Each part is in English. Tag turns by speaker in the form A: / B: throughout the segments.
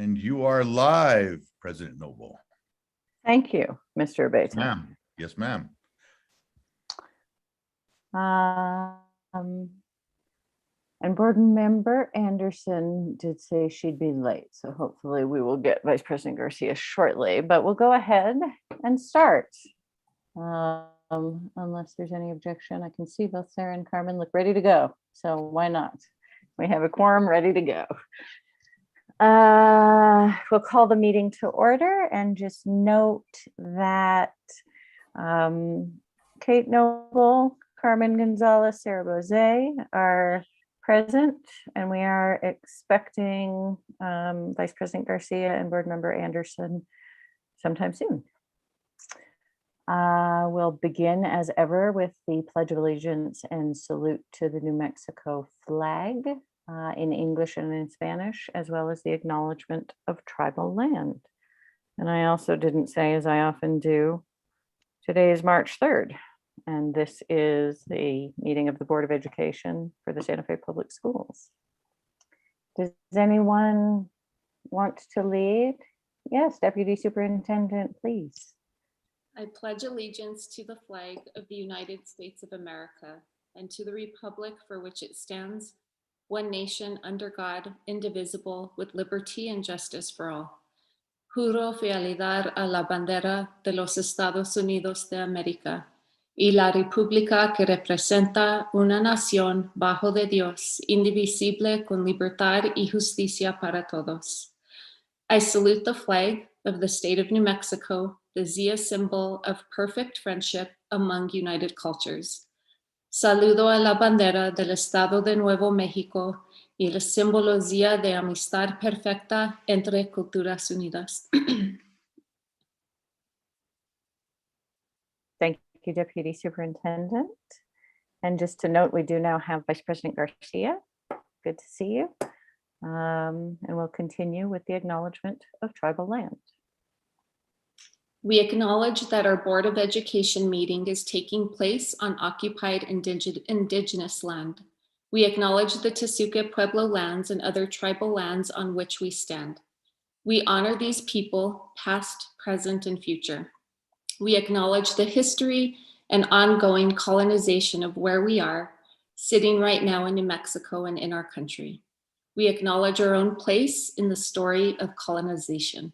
A: And you are live, President Noble.
B: Thank you, Mr. Abate.
A: Ma'am. Yes, ma'am.
B: And board member Anderson did say she'd be late, so hopefully we will get Vice President Garcia shortly, but we'll go ahead and start. Unless there's any objection, I can see both Sarah and Carmen look ready to go, so why not? We have a quorum ready to go. We'll call the meeting to order and just note that Kate Noble, Carmen Gonzalez, Sarah Bose are present, and we are expecting Vice President Garcia and Board Member Anderson sometime soon. We'll begin as ever with the Pledge of Allegiance and salute to the New Mexico flag in English and in Spanish, as well as the acknowledgement of tribal land. And I also didn't say, as I often do, today is March 3rd, and this is the meeting of the Board of Education for the Santa Fe Public Schools. Does anyone want to lead? Yes, Deputy Superintendent, please.
C: I pledge allegiance to the flag of the United States of America and to the republic for which it stands, one nation under God, indivisible, with liberty and justice for all. Juro fidelidad a la bandera de los Estados Unidos de América y la república que representa una nación bajo de Dios, indivisible, con libertad y justicia para todos. I salute the flag of the state of New Mexico, the Zia symbol of perfect friendship among united cultures. Saludo a la bandera del Estado de Nuevo México y el símbolo Zia de amistad perfecta entre culturas unidas.
B: Thank you, Deputy Superintendent. And just to note, we do now have Vice President Garcia. Good to see you. And we'll continue with the acknowledgement of tribal land.
C: We acknowledge that our Board of Education meeting is taking place on occupied indigenous land. We acknowledge the Tesuque Pueblo lands and other tribal lands on which we stand. We honor these people, past, present, and future. We acknowledge the history and ongoing colonization of where we are, sitting right now in New Mexico and in our country. We acknowledge our own place in the story of colonization.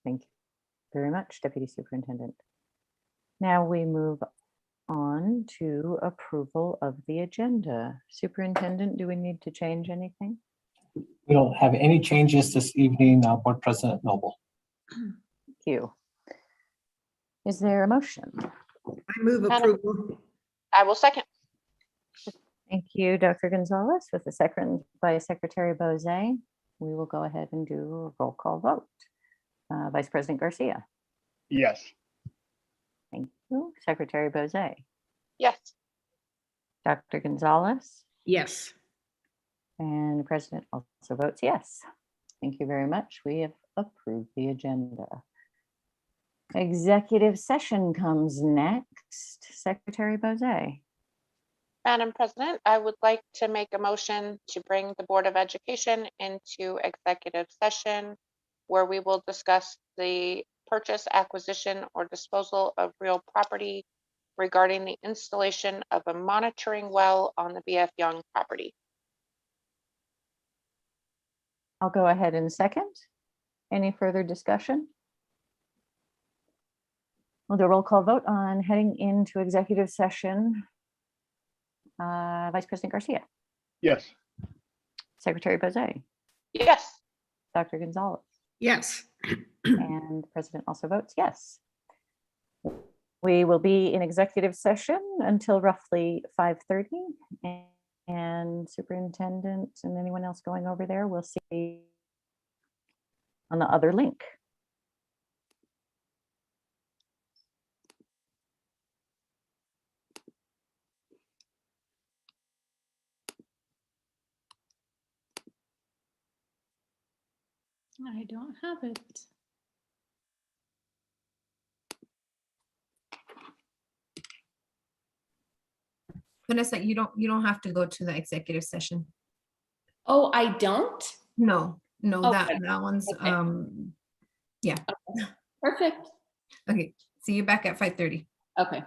B: Thank you very much, Deputy Superintendent. Now we move on to approval of the agenda. Superintendent, do we need to change anything?
D: We don't have any changes this evening, Board President Noble.
B: Thank you. Is there a motion?
E: I move approval.
F: I will second.
B: Thank you, Dr. Gonzalez. With the second by Secretary Bose, we will go ahead and do a roll call vote. Vice President Garcia.
G: Yes.
B: Thank you. Secretary Bose.
F: Yes.
B: Dr. Gonzalez.
E: Yes.
B: And the President also votes yes. Thank you very much. We have approved the agenda. Executive session comes next. Secretary Bose.
F: Madam President, I would like to make a motion to bring the Board of Education into executive session where we will discuss the purchase, acquisition, or disposal of real property regarding the installation of a monitoring well on the BF Young property.
B: I'll go ahead and second. Any further discussion? We'll do a roll call vote on heading into executive session. Vice President Garcia.
G: Yes.
B: Secretary Bose.
F: Yes.
B: Dr. Gonzalez.
E: Yes.
B: And the President also votes yes. We will be in executive session until roughly 5:30. And Superintendent and anyone else going over there, we'll see on the other link.
C: I don't have it.
H: Vanessa, you don't have to go to the executive session.
C: Oh, I don't?
G: No, no, that,
C: Okay.
G: that one's,
C: Okay.
G: yeah.
C: Perfect.
G: Okay, see you back at 5:30.
C: Okay.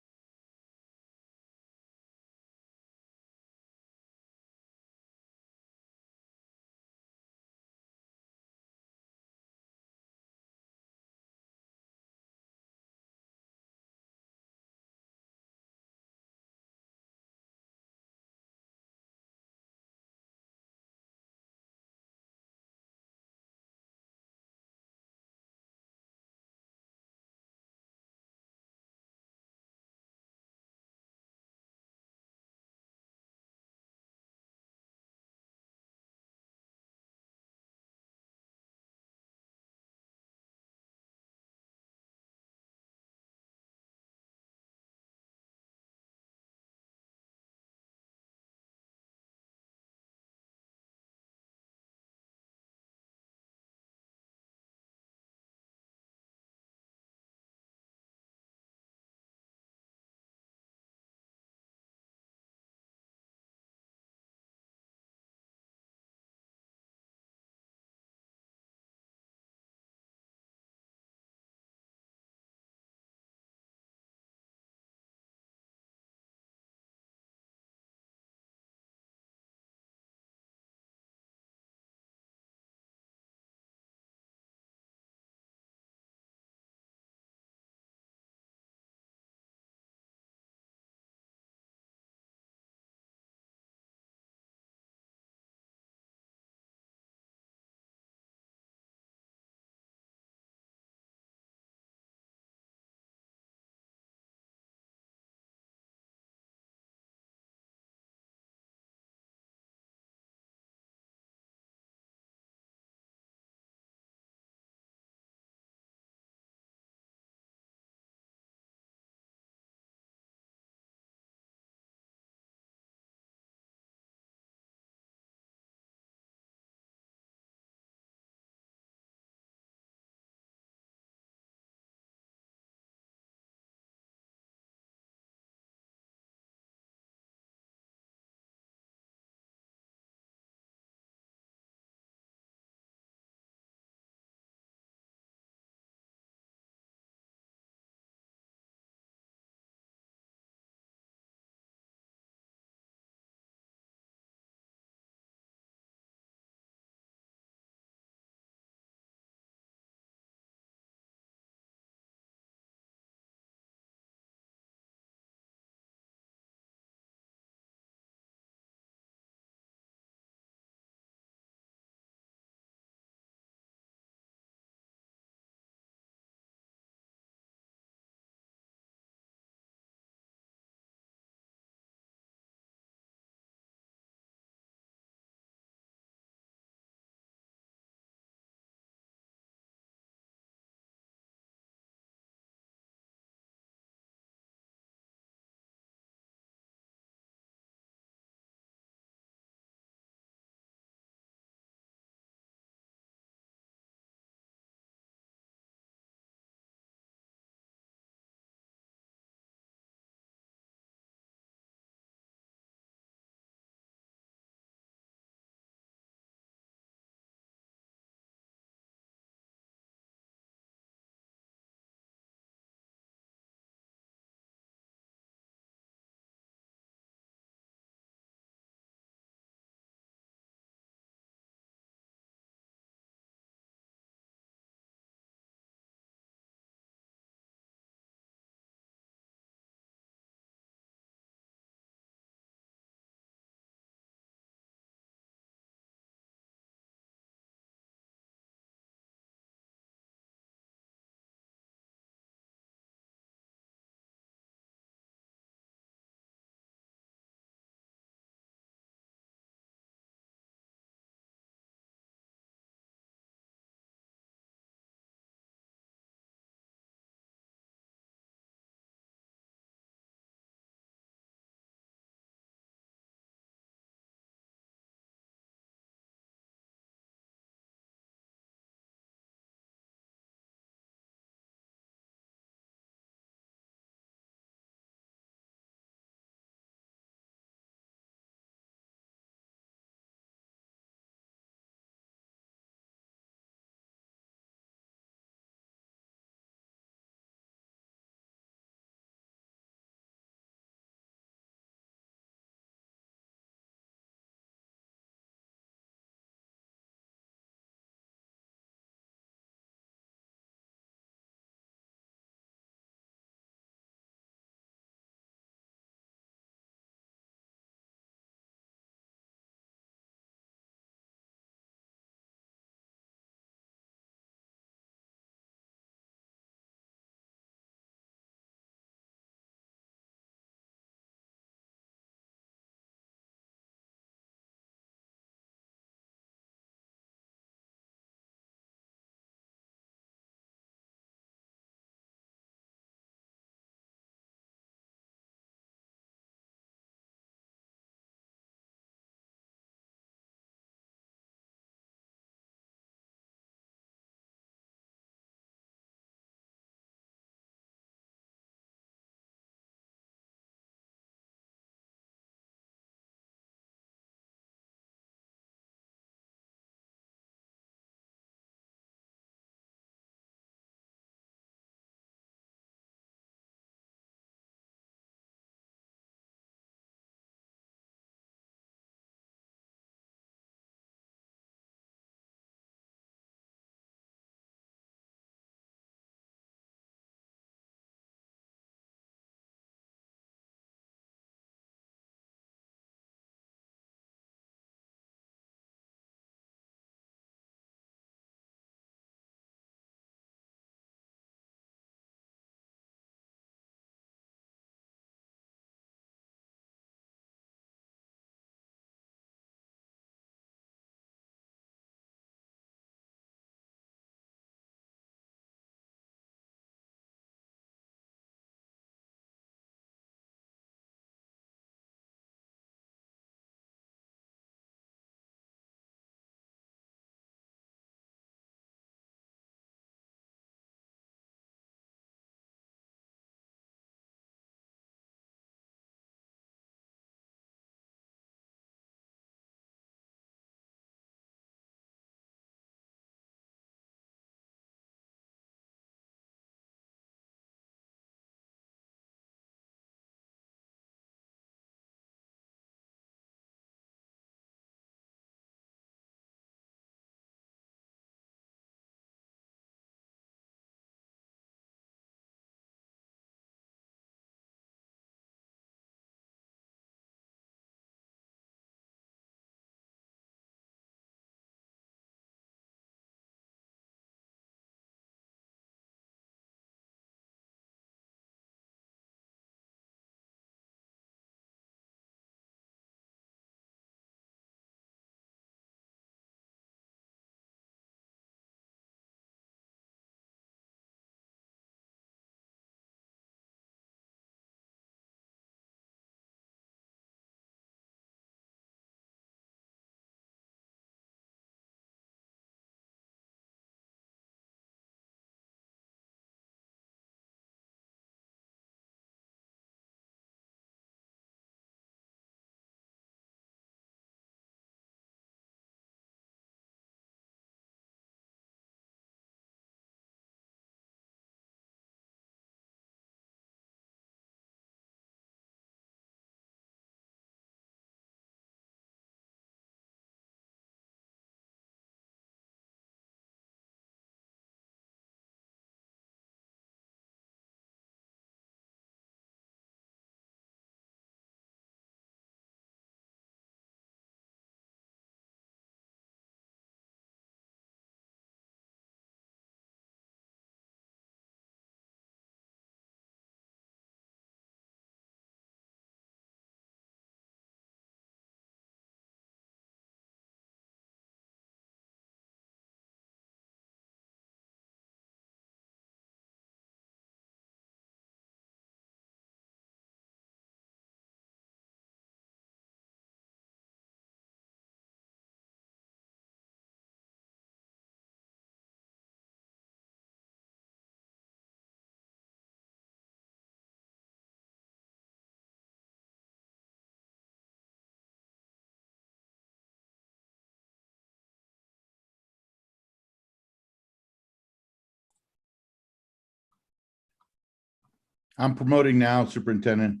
A: I'm promoting now, Superintendent.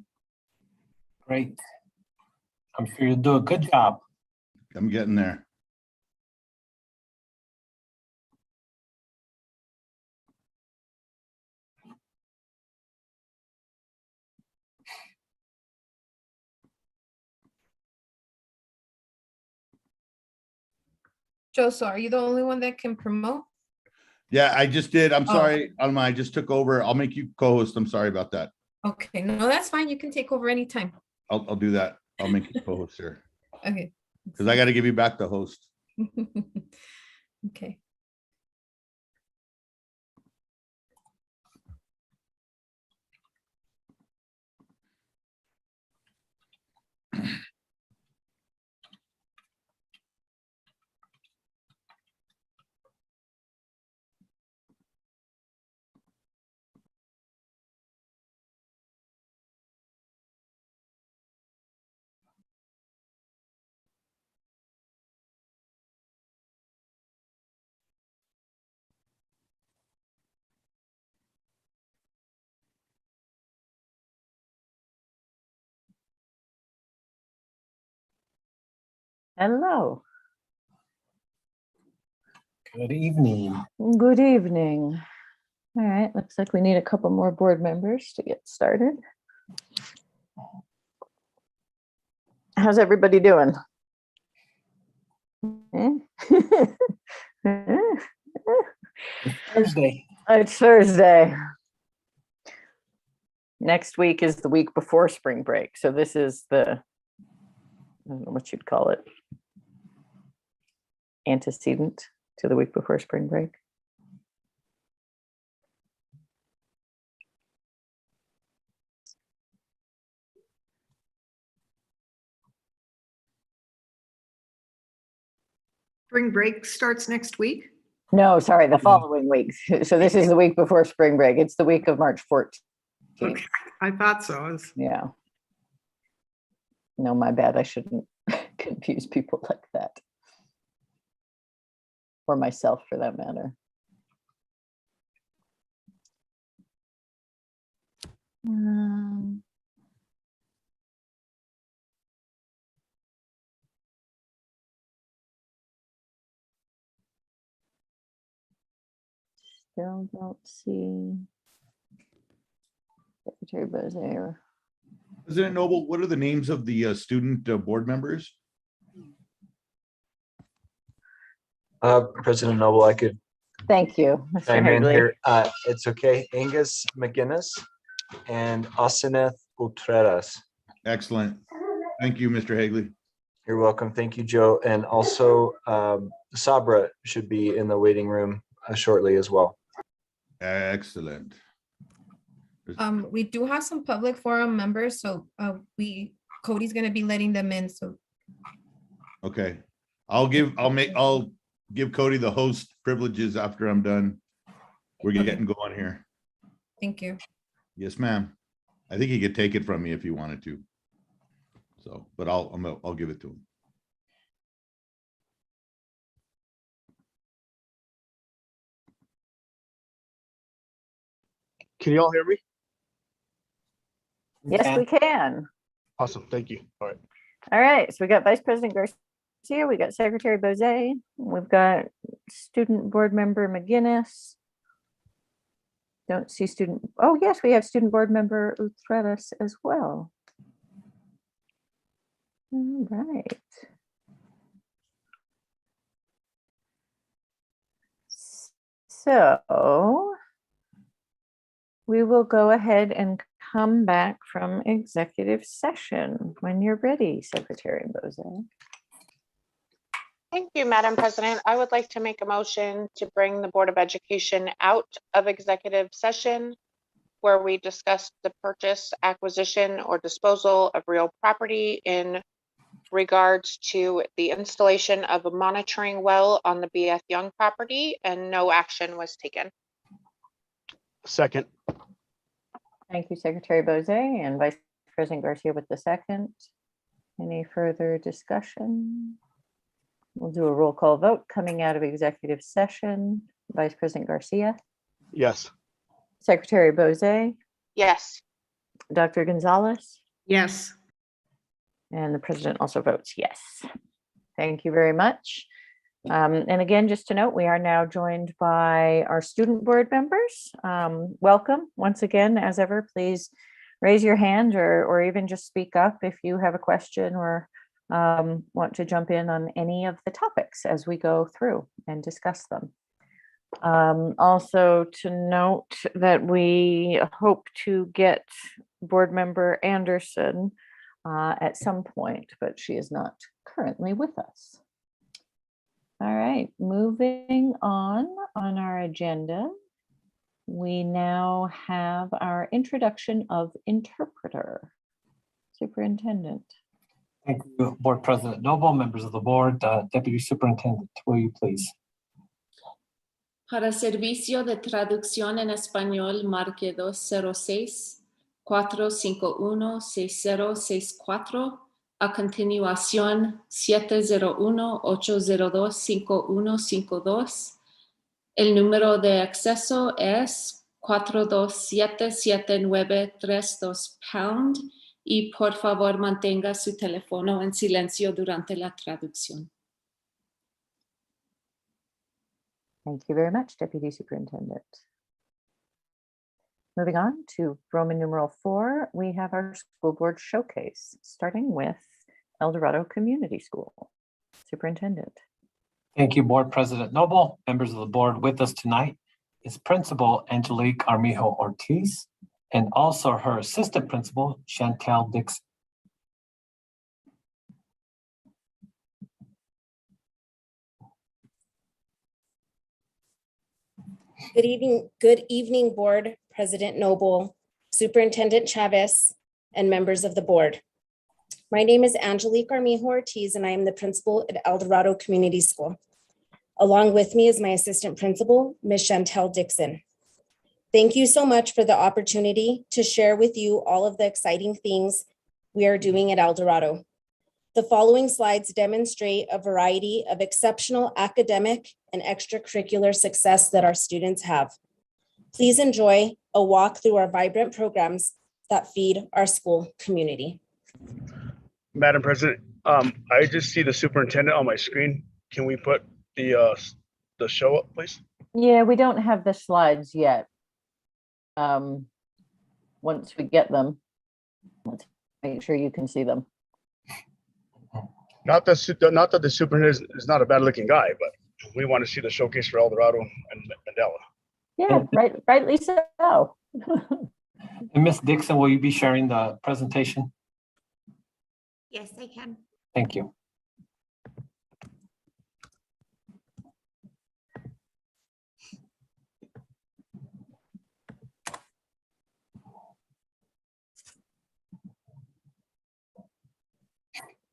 D: Great. I'm sure you'll do a good job.
A: I'm getting there.
G: Joe, so are you the only one that can promote?
A: Yeah, I just did. I'm
G: Oh.
A: sorry. I just took over. I'll make you co-host. I'm sorry about that.
G: Okay, no, that's fine. You can take over anytime.
A: I'll do that. I'll make you co-host here
G: Okay.
A: because I got to give you back the host.
G: Okay.
B: Hello,
D: Good evening.
B: good evening. All right, looks like we need a couple more board members to get started. How's everybody doing? Eh?
D: It's Thursday.
B: It's Thursday. Next week is the week before spring break. So this is the, I don't know what you'd call it, antecedent to the week before spring break.
E: Spring break starts next week.
B: No, sorry, the following week. So this is the week before spring break. It's the week of March 14th.
E: Okay, I thought so. I was-
B: Yeah. No, my bad. I shouldn't confuse people like that. Or myself for that matter. Um, Still don't see Secretary Bozier.
A: President Noble, what are the names of the student board members?
H: President Noble, I could
B: Thank you, Mr.
H: chime in
B: Hagley.
H: here. It's okay. Angus McGinnis and Aseneth Utreras.
A: Excellent. Thank you, Mr. Hagley.
H: You're welcome. Thank you, Joe. And also Sabra should be in the waiting room shortly as well.
A: Excellent.
G: We do have some public forum members, so Cody's gonna be letting them in, so
A: Okay. I'll give Cody the host privileges after I'm done. We're getting going here.
G: thank you.
A: Yes, ma'am. I think he could take it from me if he wanted to. So, but I'll give it to him.
I: Can you all hear me?
B: Yes, we can.
I: Awesome. Thank you. All right.
B: All right, so we got Vice President Garcia, we got Secretary Bozay, we've got Student Board Member McGinnis. Don't see student, oh yes, we have Student Board Member Utreras as well. All right. So we will go ahead and come back from executive session when you're ready, Secretary Bozay.
F: Thank you, Madam President. I would like to make a motion to bring the Board of Education out of executive session where we discussed the purchase, acquisition, or disposal of real property in regards to the installation of a monitoring well on the BF Young property, and no action was taken.
I: Second.
B: Thank you, Secretary Bozay and Vice President Garcia with the second. Any further discussion? We'll do a roll call vote coming out of executive session. Vice President Garcia,
I: Yes.
B: Secretary Bozay,
F: Yes.
B: Dr. Gonzalez,
E: Yes.
B: and the president also votes yes. Thank you very much. And again, just to note, we are now joined by our student board members. Welcome once again, as ever, please raise your hand or even just speak up if you have a question or want to jump in on any of the topics as we go through and discuss them. Also to note that we hope to get board member Anderson at some point, but she is not currently with us. All right, moving on our agenda, we now have our introduction of interpreter. Superintendent.
D: Thank you, Board President Noble, members of the board, Deputy Superintendent, will you please?
C: Para servicio de traducción en español, marque 206-451-6064. A continuación, 701-802-5152. El número de acceso es 427-7932 # y por favor mantenga su teléfono en silencio durante la traducción.
B: Thank you very much, Deputy Superintendent. Moving on to Roman numeral 4, we have our school board showcase, starting with El Dorado Community School. Superintendent.
D: Thank you, Board President Noble, members of the board. With us tonight is Principal Angelique Armijo Ortiz and also her assistant principal, Chantel Dixon.
J: Good evening, Board President Noble, Superintendent Chavez, and members of the board. My name is Angelique Armijo Ortiz, and I am the principal at El Dorado Community School. Along with me is my assistant principal, Ms. Chantel Dixon. Thank you so much for the opportunity to share with you all of the exciting things we are doing at El Dorado. The following slides demonstrate a variety of exceptional academic and extracurricular success that our students have. Please enjoy a walk through our vibrant programs that feed our school community.
I: Madam President, I just see the superintendent on my screen. Can we put the show up, please?
B: Yeah, we don't have the slides yet. Once we get them, let's make sure you can see them.
I: Not that the superintendent is not a bad looking guy, but we want to see the showcase for El Dorado and Mandela.
B: Yeah, rightly so.
D: And Ms. Dixon, will you be sharing the presentation?
K: Yes, I can.
D: Thank you.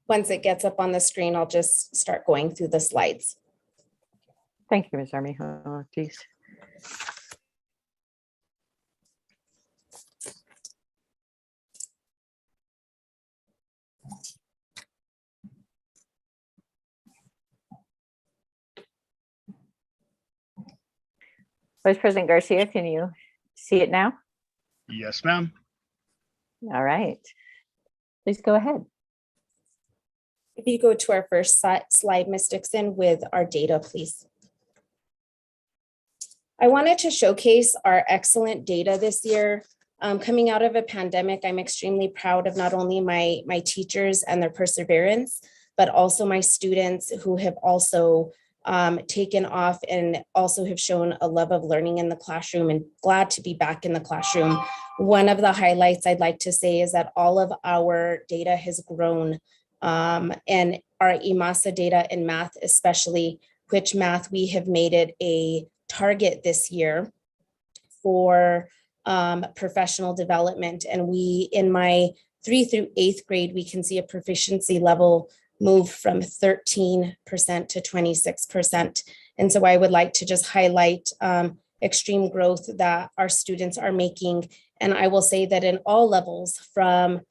J: Once it gets up on the screen, I'll just start going through the slides.
B: Thank you, Ms. Armijo Ortiz. Vice President Garcia, can you see it now?
I: Yes, ma'am.
B: All right. Please go ahead.
J: If you go to our first slide, Ms. Dixon, with our data, please. I wanted to showcase our excellent data this year. Coming out of a pandemic, I'm extremely proud of not only my teachers and their perseverance, but also my students who have also taken off and also have shown a love of learning in the classroom, and glad to be back in the classroom. One of the highlights I'd like to say is that all of our data has grown, and our IMASA data in math, especially, which math we have made it a target this year for professional development. And we, in my 3rd through 8th grade, we can see a proficiency level move from 13% to 26%. And so I would like to just highlight extreme growth that our students are making. And I will say that in all levels, from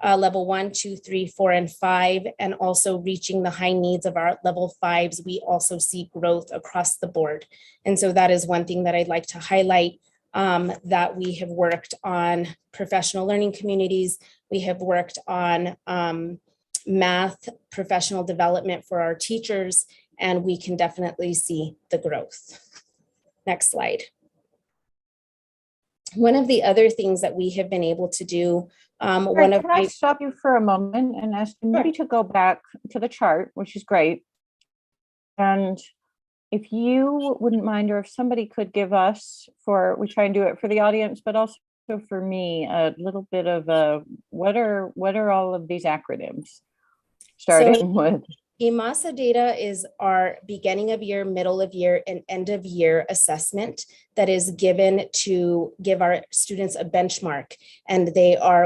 J: level 1, 2, 3, 4, and 5, and also reaching the high needs of our level 5s, we also see growth across the board. And so that is one thing that I'd like to highlight. that we have worked on professional learning communities. We have worked on math professional development for our teachers, and we can definitely see the growth. Next slide. One of the other things that we have been able to do,
B: Can I stop you for a moment and ask you maybe to go back to the chart, which is great. And if you wouldn't mind, or if somebody could give us, we try and do it for the audience, but also for me, a little bit of a, what are all of these acronyms? Starting with
J: EMASA data is our beginning of year, middle of year, and end of year assessment that is given to give our students a benchmark. And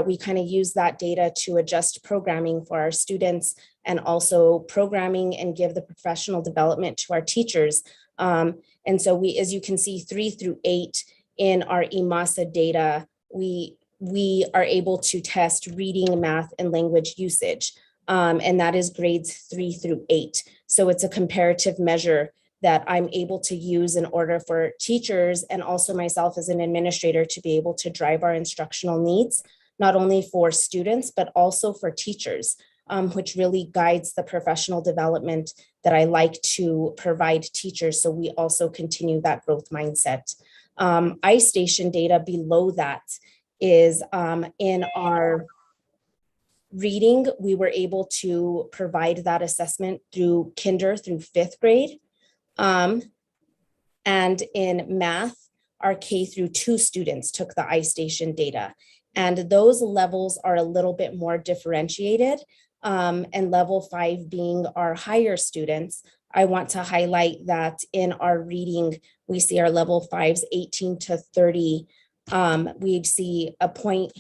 J: we kind of use that data to adjust programming for our students, and also programming and give the professional development to our teachers. And so as you can see, 3 through 8 in our EMASA data, we are able to test reading, math, and language usage. And that is grades 3 through 8. So it's a comparative measure that I'm able to use in order for teachers and also myself as an administrator to be able to drive our instructional needs, not only for students, but also for teachers, which really guides the professional development that I like to provide teachers. So we also continue that growth mindset. iStation data below that is in our reading. We were able to provide that assessment through kinder through 5th grade. And in math, our K through 2 students took the iStation data. And those levels are a little bit more differentiated. And level 5 being our higher students. I want to highlight that in our reading, we see our level 5s 18 to 30. We see a point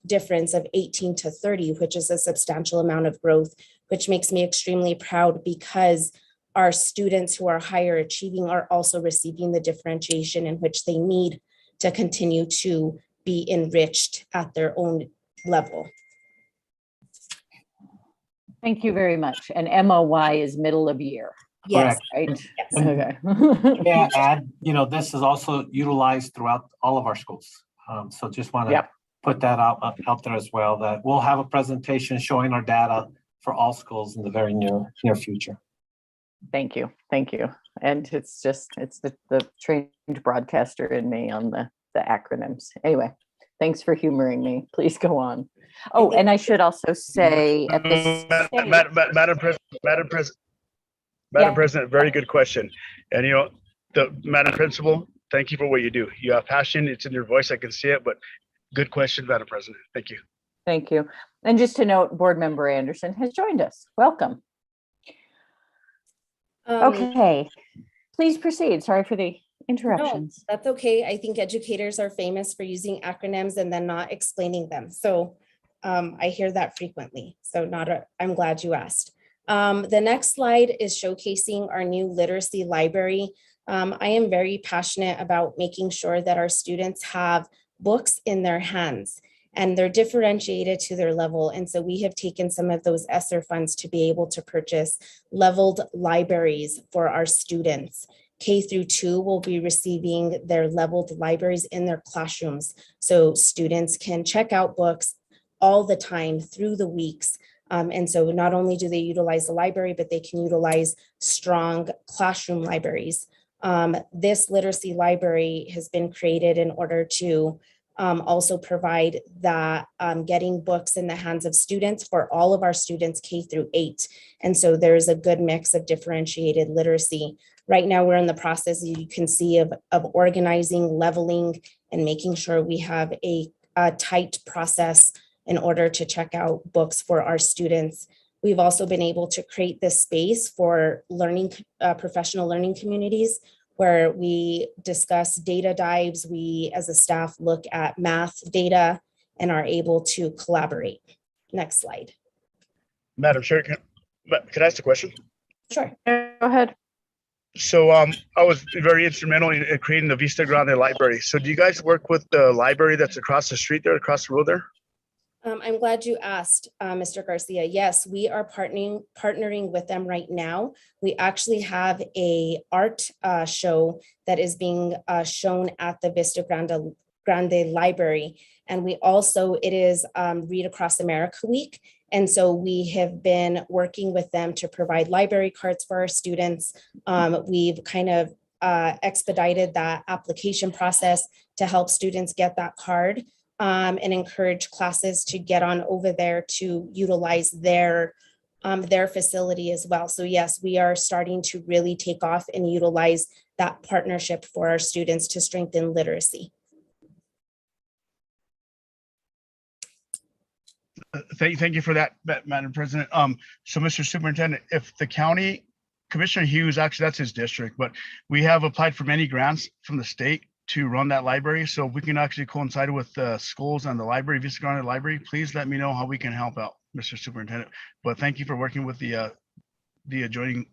J: difference of 18 to 30, which is a substantial amount of growth, which makes me extremely proud because our students who are higher achieving are also receiving the differentiation in which they need to continue to be enriched at their own level.
B: Thank you very much. And MOY is middle of year.
J: Yes.
B: Right?
J: Yes.
B: Okay.
D: Yeah, add, this is also utilized throughout all of our schools. So just want to put that out there as well, that we'll have a presentation showing our data for all schools in the very near future.
B: Thank you. Thank you. And it's the trained broadcaster in me on the acronyms. Anyway, thanks for humoring me. Please go on. Oh, and I should also say at this
I: Madam President, very good question. And Madam Principal, thank you for what you do. You have passion, it's in your voice, I can see it, but good question, Madam President. Thank you.
B: Thank you. And just to note, Board Member Anderson has joined us. Welcome. Okay, please proceed. Sorry for the interruptions.
J: No, that's okay. I think educators are famous for using acronyms and then not explaining them. So I hear that frequently. So I'm glad you asked. The next slide is showcasing our new literacy library. I am very passionate about making sure that our students have books in their hands and they're differentiated to their level. And so we have taken some of those ESSER funds to be able to purchase leveled libraries for our students. K through 2 will be receiving their leveled libraries in their classrooms. So students can check out books all the time through the weeks. And so not only do they utilize the library, but they can utilize strong classroom libraries. This literacy library has been created in order to also provide that getting books in the hands of students for all of our students K through 8. And so there's a good mix of differentiated literacy. Right now we're in the process, you can see, of organizing, leveling, and making sure we have a tight process in order to check out books for our students. We've also been able to create this space for learning, professional learning communities, where we discuss data dives. We, as a staff, look at math data and are able to collaborate. Next slide.
I: Madam Chair, can I ask a question?
J: Sure.
B: Go ahead.
I: So I was very instrumental in creating the Vista Grande library. So do you guys work with the library that's across the street there, across the road there?
J: I'm glad you asked, Mr. Garcia. Yes, we are partnering with them right now. We actually have a art show that is being shown at the Vista Grande Library. And we also, it is Read Across America Week. And so we have been working with them to provide library cards for our students. We've kind of expedited that application process to help students get that card. And encourage classes to get on over there to utilize their facility as well. So yes, we are starting to really take off and utilize that partnership for our students to strengthen literacy.
I: Thank you for that, Madam President. So Mr. Superintendent, if the county, Commissioner Hughes, actually that's his district, but we have applied for many grants from the state to run that library. So if we can actually coincide with the schools and the library, Vista Grande Library, please let me know how we can help out, Mr. Superintendent. But thank you for working with the adjoining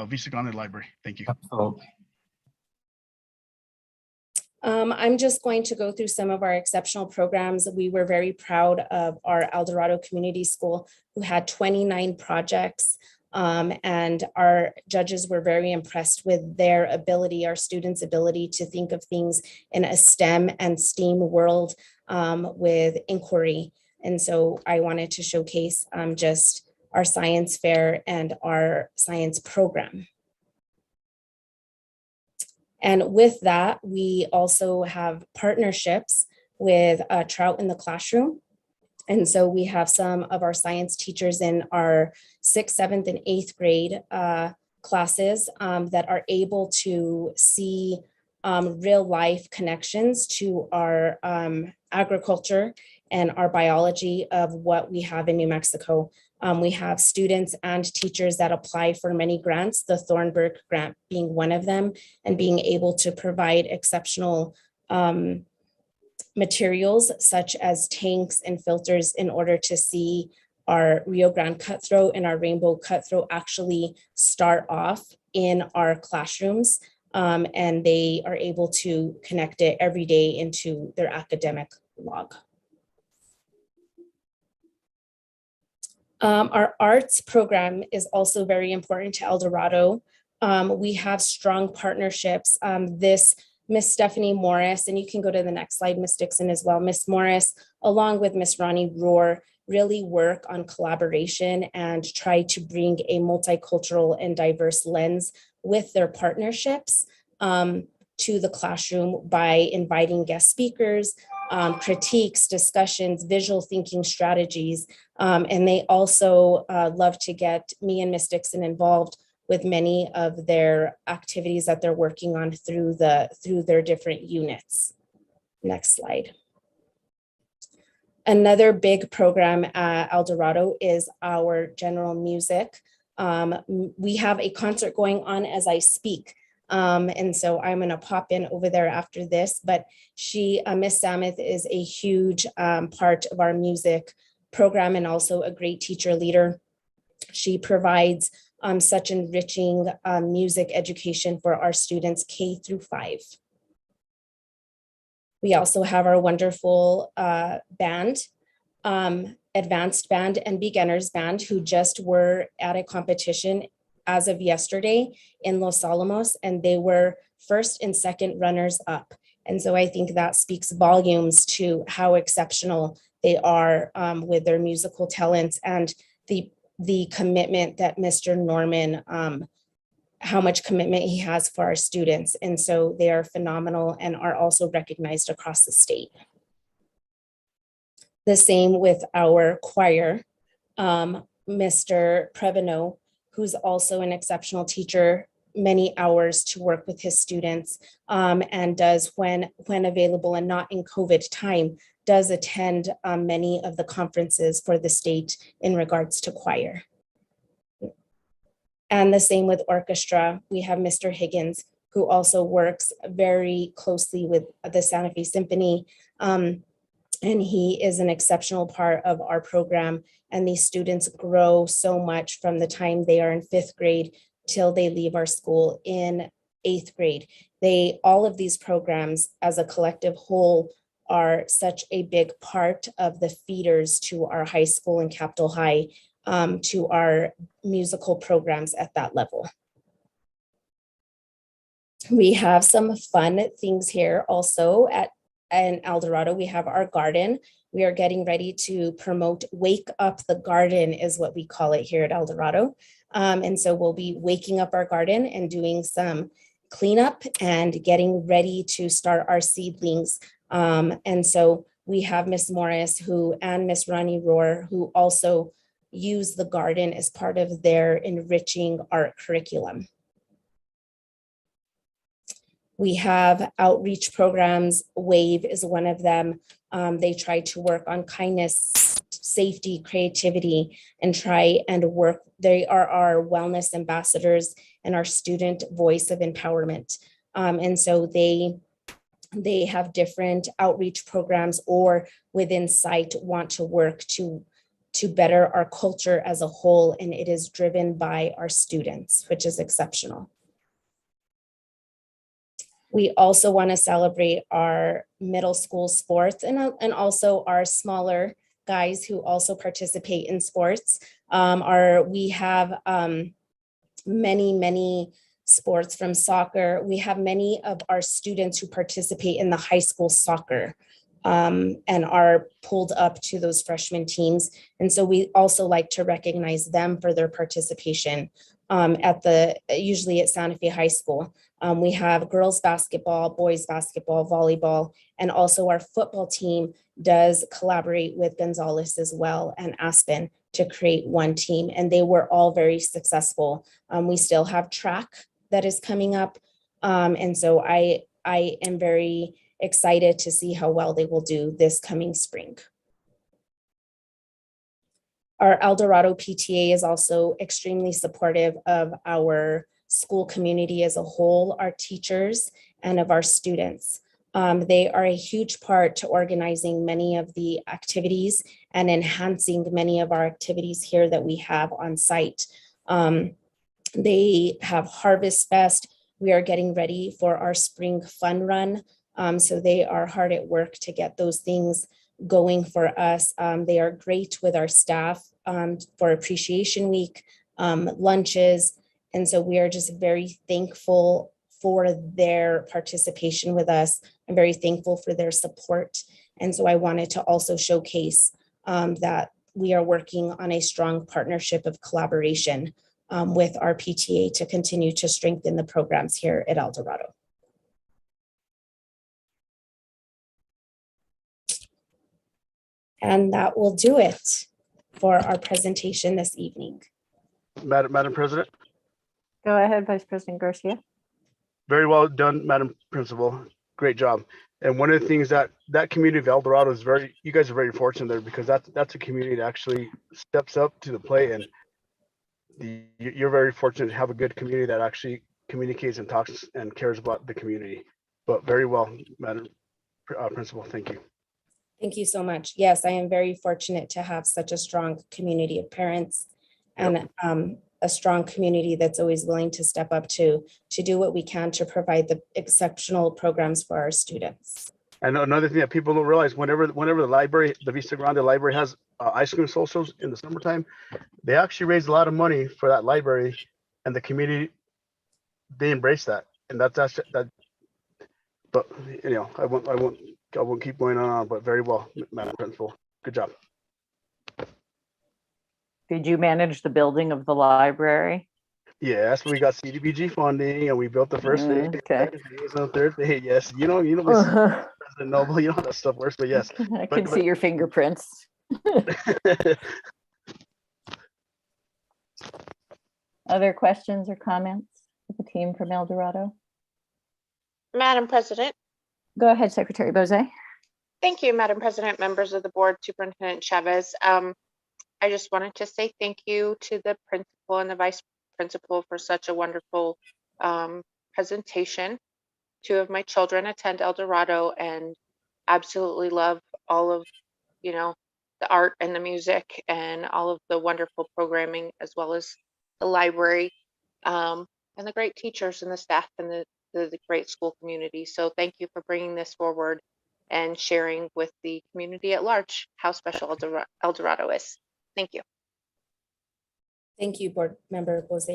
I: Vista Grande Library. Thank you.
D: Absolutely.
J: I'm just going to go through some of our exceptional programs. We were very proud of our El Dorado Community School, who had 29 projects. And our judges were very impressed with their ability, our students' ability to think of things in a STEM and STEAM world with inquiry. And so I wanted to showcase just our science fair and our science program. And with that, we also have partnerships with Trout in the Classroom. And so we have some of our science teachers in our 6th, 7th, and 8th grade classes that are able to see real life connections to our agriculture and our biology of what we have in New Mexico. We have students and teachers that apply for many grants, the Thornburg grant being one of them, and being able to provide exceptional materials such as tanks and filters in order to see our Rio Grande cutthroat and our rainbow cutthroat actually start off in our classrooms. And they are able to connect it every day into their academic log. Our arts program is also very important to El Dorado. We have strong partnerships. Miss Stephanie Morris, and you can go to the next slide, Miss Dixon as well. Miss Morris, along with Miss Ronnie Rohr, really work on collaboration and try to bring a multicultural and diverse lens with their partnerships to the classroom by inviting guest speakers, critiques, discussions, visual thinking strategies. And they also love to get me and Miss Dixon involved with many of their activities that they're working on through their different units. Next slide. Another big program at El Dorado is our general music. We have a concert going on as I speak. And so I'm gonna pop in over there after this, but Miss Sameth is a huge part of our music program and also a great teacher leader. She provides such enriching music education for our students K through 5. We also have our wonderful band, advanced band and beginners band, who just were at a competition as of yesterday in Los Alamos, and they were first and second runners up. And so I think that speaks volumes to how exceptional they are with their musical talents and the commitment that Mr. Norman, how much commitment he has for our students. And so they are phenomenal and are also recognized across the state. The same with our choir, Mr. Preveno, who's also an exceptional teacher, many hours to work with his students, and does, when available and not in COVID time, does attend many of the conferences for the state in regards to choir. And the same with orchestra. We have Mr. Higgins, who also works very closely with the Santa Fe Symphony. And he is an exceptional part of our program. And these students grow so much from the time they are in 5th grade till they leave our school in 8th grade. All of these programs as a collective whole are such a big part of the feeders to our high school and Capitol High, to our musical programs at that level. We have some fun things here also in El Dorado. We have our garden. We are getting ready to promote Wake Up the Garden is what we call it here at El Dorado. And so we'll be waking up our garden and doing some cleanup and getting ready to start our seedlings. And so we have Miss Morris and Miss Ronnie Rohr, who also use the garden as part of their enriching art curriculum. We have outreach programs. WAVE is one of them. They try to work on kindness, safety, creativity, and try and work. They are our wellness ambassadors and our student voice of empowerment. And so they have different outreach programs, or within site want to work to better our culture as a whole. And it is driven by our students, which is exceptional. We also want to celebrate our middle school sports and also our smaller guys who also participate in sports. We have many sports, from soccer. We have many of our students who participate in the high school soccer and are pulled up to those freshman teams. And so we also like to recognize them for their participation usually at Santa Fe High School. We have girls basketball, boys basketball, volleyball, and also our football team does collaborate with Gonzales as well and Aspen to create one team. And they were all very successful. We still have track that is coming up. And so I am very excited to see how well they will do this coming spring. Our El Dorado PTA is also extremely supportive of our school community as a whole, our teachers, and of our students. They are a huge part to organizing many of the activities and enhancing many of our activities here that we have on site. They have Harvest Fest. We are getting ready for our spring fun run. So they are hard at work to get those things going for us. They are great with our staff for Appreciation Week, lunches. And so we are just very thankful for their participation with us. I'm very thankful for their support. And so I wanted to also showcase that we are working on a strong partnership of collaboration with our PTA to continue to strengthen the programs here at El Dorado. And that will do it for our presentation this evening.
I: Madam President.
B: Go ahead, Vice President Garcia.
I: Very well done, Madam Principal. Great job. And one of the things that community of El Dorado is you guys are very fortunate there, because that's a community that actually steps up to the plate, and you're very fortunate to have a good community that actually communicates and talks and cares about the community. But very well, Madam Principal, thank you.
J: Thank you so much. Yes, I am very fortunate to have such a strong community of parents and a strong community that's always willing to step up to do what we can to provide the exceptional programs for our students.
I: And another thing that people don't realize, whenever the library, the Vista Grande library has ice cream socials in the summertime, they actually raise a lot of money for that library, and the community, they embrace that. And that's that. But I won't keep going on, but very well, Madam Principal. Good job.
B: Did you manage the building of the library?
I: Yes, we got CDBG funding, and we built the first phase,
B: Okay.
I: third phase. Yes, President Noble, you know how that stuff works, but yes.
B: I can see your fingerprints. Other questions or comments of the team from El Dorado?
F: Madam President.
B: Go ahead, Secretary Bozay.
F: Thank you, Madam President, members of the board, Superintendent Chavez. I just wanted to say thank you to the principal and the vice principal for such a wonderful presentation. Two of my children attend El Dorado and absolutely love all of, the art and the music and all of the wonderful programming, as well as the library and the great teachers and the staff and the great school community. So thank you for bringing this forward and sharing with the community at large how special El Dorado is. Thank you.
J: Thank you, Board Member Bose.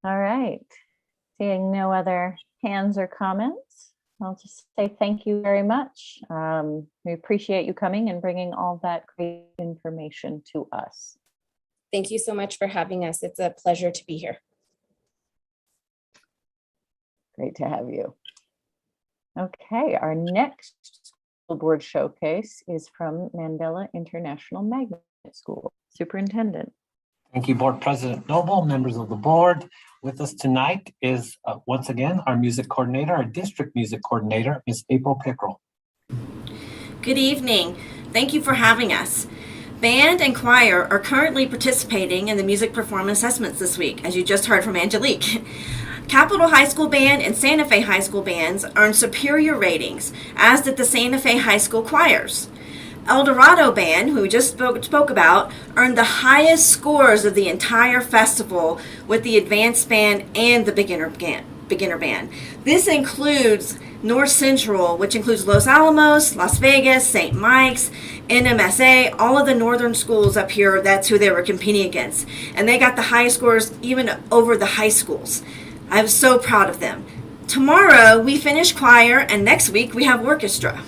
B: All right. Seeing no other hands or comments, I'll just say thank you very much. We appreciate you coming and bringing all that great information to us.
J: Thank you so much for having us. It's a pleasure to be here.
B: Great to have you. Okay, our next school board showcase is from Mandela International Magnet School. Superintendent.
D: Thank you, Board President Noble, members of the board. With us tonight is once again our music coordinator, our district music coordinator, Ms. April Pickrell.
L: Good evening. Thank you for having us. Band and choir are currently participating in the music performance assessments this week, as you just heard from Angelique. Capitol High School Band and Santa Fe High School bands earned superior ratings, as did the Santa Fe High School choirs. El Dorado Band, who we just spoke about, earned the highest scores of the entire festival with the advanced band and the beginner band. This includes North Central, which includes Los Alamos, Las Vegas, St. Mike's, NMSA, all of the northern schools up here. That's who they were competing against. And they got the highest scores even over the high schools. I'm so proud of them. Tomorrow we finish choir, and next week we have orchestra.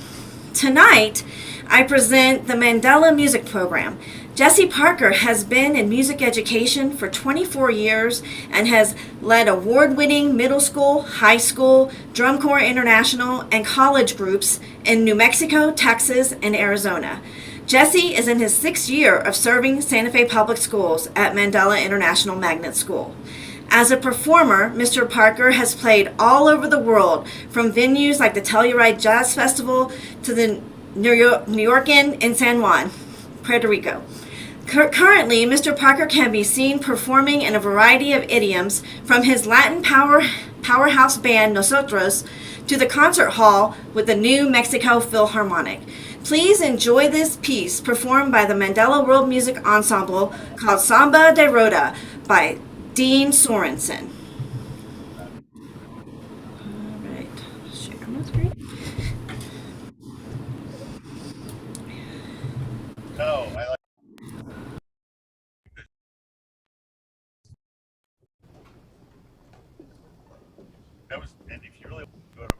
L: Tonight, I present the Mandela Music Program. Jesse Parker has been in music education for 24 years and has led award-winning middle school, high school, drum corps international, and college groups in New Mexico, Texas, and Arizona. Jesse is in his 6th year of serving Santa Fe Public Schools at Mandela International Magnet School. As a performer, Mr. Parker has played all over the world, from venues like the Telluride Jazz Festival to the New Yorkin in San Juan, Puerto Rico. Currently, Mr. Parker can be seen performing in a variety of idioms, from his Latin powerhouse band Nosotros to the concert hall with the New Mexico Philharmonic. Please enjoy this piece performed by the Mandela World Music Ensemble called Samba de Roda by Dean Sorensen. All right, share my screen.
A: No, I like. That was, and if you really go to.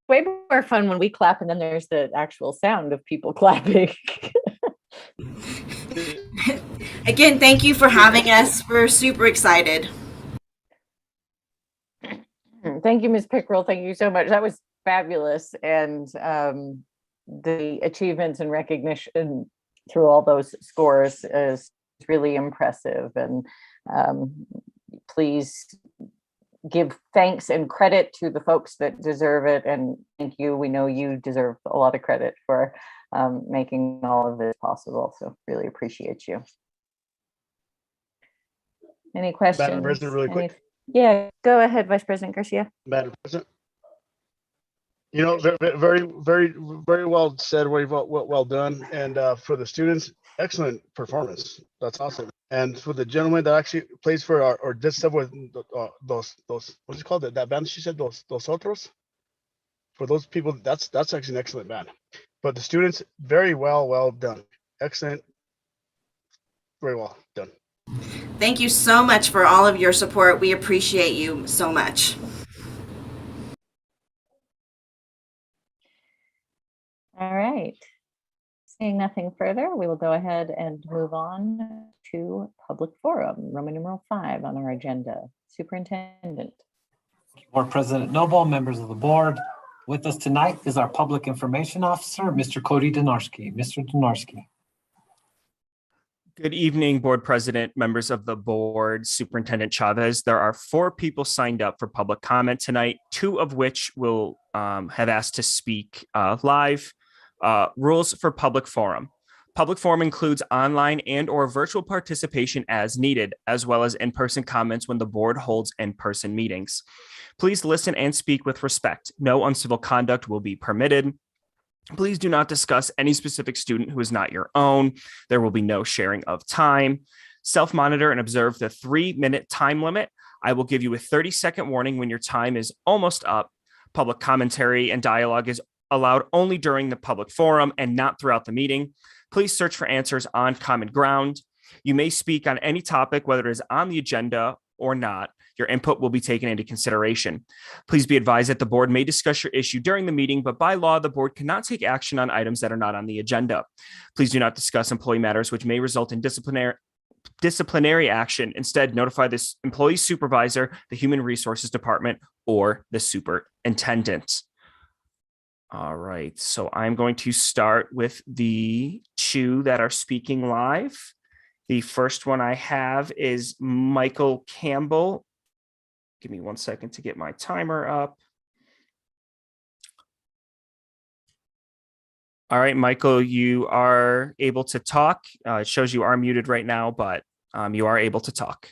B: way more fun when we clap and then there's the actual sound of people clapping.
L: Again, thank you for having us. We're super excited.
B: Thank you, Ms. Pickrell. Thank you so much. That was fabulous. And the achievements and recognition through all those scores is really impressive. And please give thanks and credit to the folks that deserve it. And thank you. We know you deserve a lot of credit for making all of this possible. So really appreciate you. Any questions?
I: Madam President, really quick.
B: Yeah, go ahead, Vice President Garcia.
I: Madam President. You know, very well said, well done. And for the students, excellent performance. That's awesome. And for the gentleman that actually plays for or did stuff with those what's it called? That band she said, those otros. For those people, that's actually an excellent band. But the students, very well done. Excellent. Very well done.
L: Thank you so much for all of your support. We appreciate you so much.
B: All right. Seeing nothing further, we will go ahead and move on to public forum, Roman numeral 5 on our agenda. Superintendent.
D: Board President Noble, members of the board. With us tonight is our Public Information Officer, Mr. Cody Donarski. Mr. Donarski.
M: Good evening, Board President, members of the board, Superintendent Chavez. There are 4 people signed up for public comment tonight, 2 of which will have asked to speak live. Rules for public forum. Public forum includes online and or virtual participation as needed, as well as in-person comments when the board holds in-person meetings. Please listen and speak with respect. No uncivil conduct will be permitted. Please do not discuss any specific student who is not your own. There will be no sharing of time. Self-monitor and observe the 3-minute time limit. I will give you a 30-second warning when your time is almost up. Public commentary and dialogue is allowed only during the public forum and not throughout the meeting. Please search for answers on common ground. You may speak on any topic, whether it is on the agenda or not. Your input will be taken into consideration. Please be advised that the board may discuss your issue during the meeting, but by law, the board cannot take action on items that are not on the agenda. Please do not discuss employee matters which may result in disciplinary action. Instead, notify this employee supervisor, the Human Resources Department, or the superintendent. All right, so I'm going to start with the 2 that are speaking live. The first one I have is Michael Campbell. Give me 1 second to get my timer up. All right, Michael, you are able to talk. It shows you are muted right now, but you are able to talk.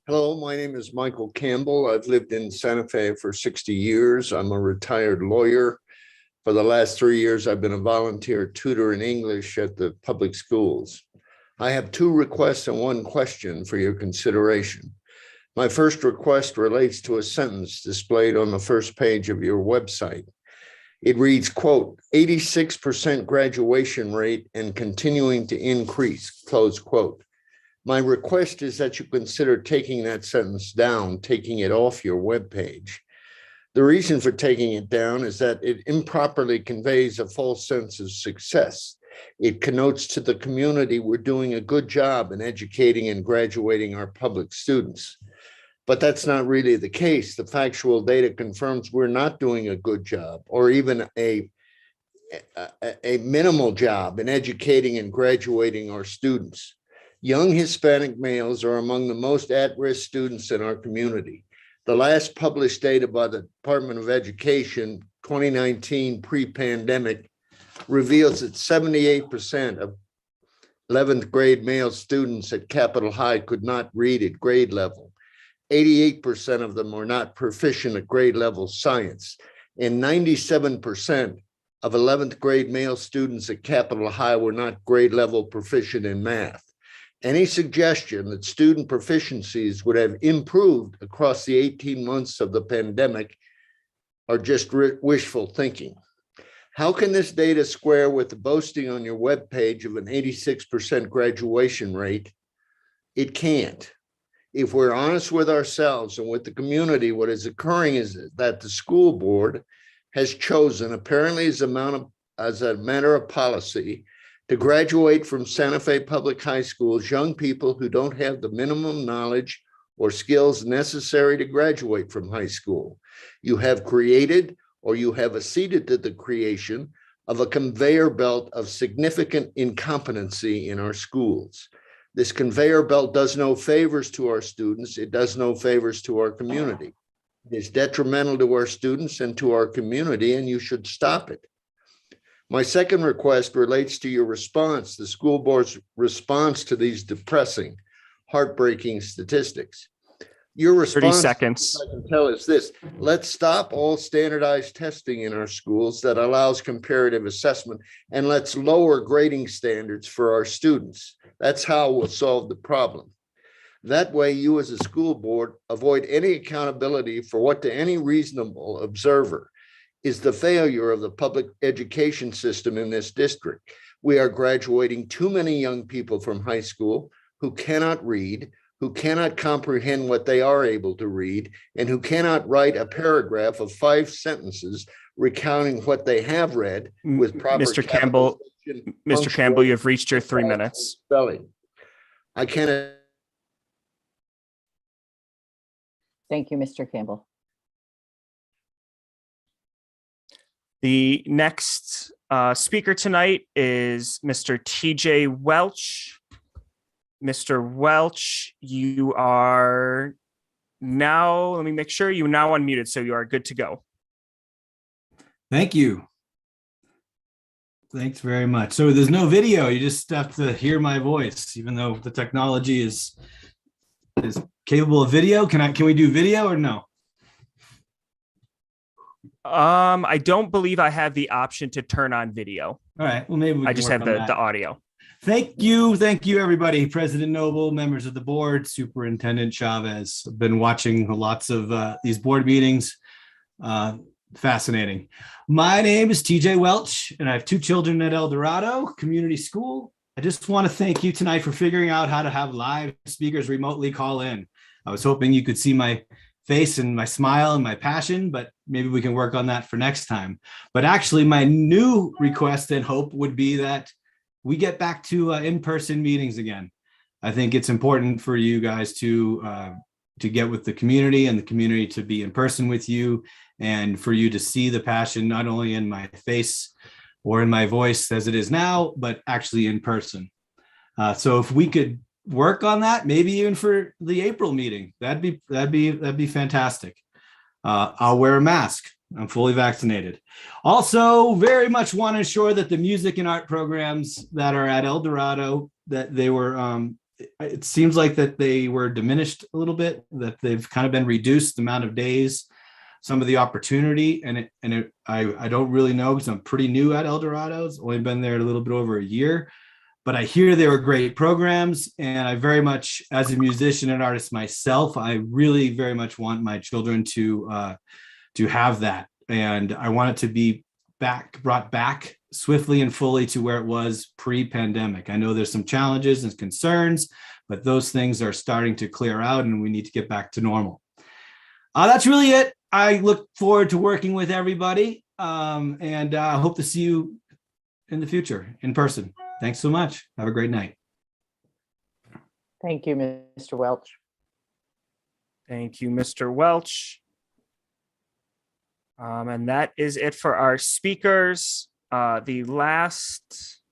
N: Hello, my name is Michael Campbell. I've lived in Santa Fe for 60 years. I'm a retired lawyer. For the last 3 years, I've been a volunteer tutor in English at the public schools. I have 2 requests and 1 question for your consideration. My first request relates to a sentence displayed on the first page of your website. It reads, quote, 86% graduation rate and continuing to increase, close quote. My request is that you consider taking that sentence down, taking it off your webpage. The reason for taking it down is that it improperly conveys a false sense of success. It connotes to the community we're doing a good job in educating and graduating our public students. But that's not really the case. The factual data confirms we're not doing a good job or even a minimal job in educating and graduating our students. Young Hispanic males are among the most at-risk students in our community. The last published data by the Department of Education, 2019 pre-pandemic, reveals that 78% of 11th grade male students at Capitol High could not read at grade level. 88% of them are not proficient at grade level science, and 97% of 11th grade male students at Capitol High were not grade level proficient in math. Any suggestion that student proficiencies would have improved across the 18 months of the pandemic are just wishful thinking. How can this data square with the boasting on your webpage of an 86% graduation rate? It can't. If we're honest with ourselves and with the community, what is occurring is that the school board has chosen, apparently as a matter of policy, to graduate from Santa Fe Public High School's young people who don't have the minimum knowledge or skills necessary to graduate from high school. You have created, or you have acceded to the creation of a conveyor belt of significant incompetency in our schools. This conveyor belt does no favors to our students. It does no favors to our community. It is detrimental to our students and to our community, and you should stop it. My second request relates to your response, the school board's response to these depressing, heartbreaking statistics. Your response,
M: 30 seconds.
N: I can tell, is this: let's stop all standardized testing in our schools that allows comparative assessment, and let's lower grading standards for our students. That's how we'll solve the problem. That way, you as a school board avoid any accountability for what to any reasonable observer is the failure of the public education system in this district. We are graduating too many young people from high school who cannot read, who cannot comprehend what they are able to read, and who cannot write a paragraph of 5 sentences recounting what they have read with proper
M: Mr. Campbell, Mr. Campbell, you've reached your 3 minutes.
N: Spelling. I cannot.
B: Thank you, Mr. Campbell.
M: The next speaker tonight is Mr. TJ Welch. Mr. Welch, you are now, let me make sure you're now unmuted, so you are good to go.
O: Thank you. Thanks very much. So there's no video, you just have to hear my voice, even though the technology is capable of video. Can we do video or no?
M: I don't believe I have the option to turn on video.
O: All right, well, maybe
M: I just have the audio.
O: Thank you, everybody. President Noble, members of the board, Superintendent Chavez. I've been watching lots of these board meetings. Fascinating. My name is TJ Welch, and I have 2 children at El Dorado Community School. I just want to thank you tonight for figuring out how to have live speakers remotely call in. I was hoping you could see my face and my smile and my passion, but maybe we can work on that for next time. But actually, my new request and hope would be that we get back to in-person meetings again. I think it's important for you guys to get with the community, and the community to be in person with you, and for you to see the passion not only in my face or in my voice as it is now, but actually in person. So if we could work on that, maybe even for the April meeting, that'd be fantastic. I'll wear a mask. I'm fully vaccinated. Also, very much want to ensure that the music and art programs that are at El Dorado, that they were, it seems like that they were diminished a little bit, that they've kind of been reduced the amount of days, some of the opportunity, I don't really know because I'm pretty new at El Dorado. It's only been there a little bit over a year. But I hear they were great programs, and I very much, as a musician and artist myself, I really very much want my children to have that, and I want it to be brought back swiftly and fully to where it was pre-pandemic. I know there's some challenges and concerns, but those things are starting to clear out, and we need to get back to normal. That's really it. I look forward to working with everybody, and I hope to see you in the future in person. Thanks so much. Have a great night.
B: Thank you, Mr. Welch.
M: Thank you, Mr. Welch. And that is it for our speakers. The last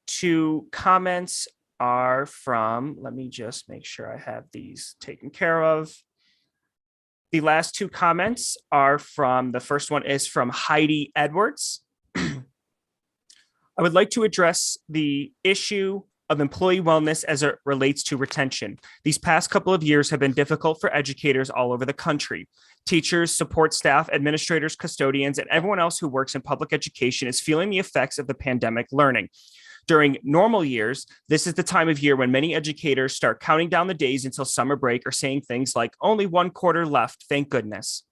M: 2 comments are from, let me just make sure I have these taken care of. The last 2 comments are from, the first one is from Heidi Edwards. I would like to address the issue of employee wellness as it relates to retention. These past couple of years have been difficult for educators all over the country. Teachers, support staff, administrators, custodians, and everyone else who works in public education is feeling the effects of the pandemic learning. During normal years, this is the time of year when many educators start counting down the days until summer break or saying things like, only 1 quarter left, thank goodness.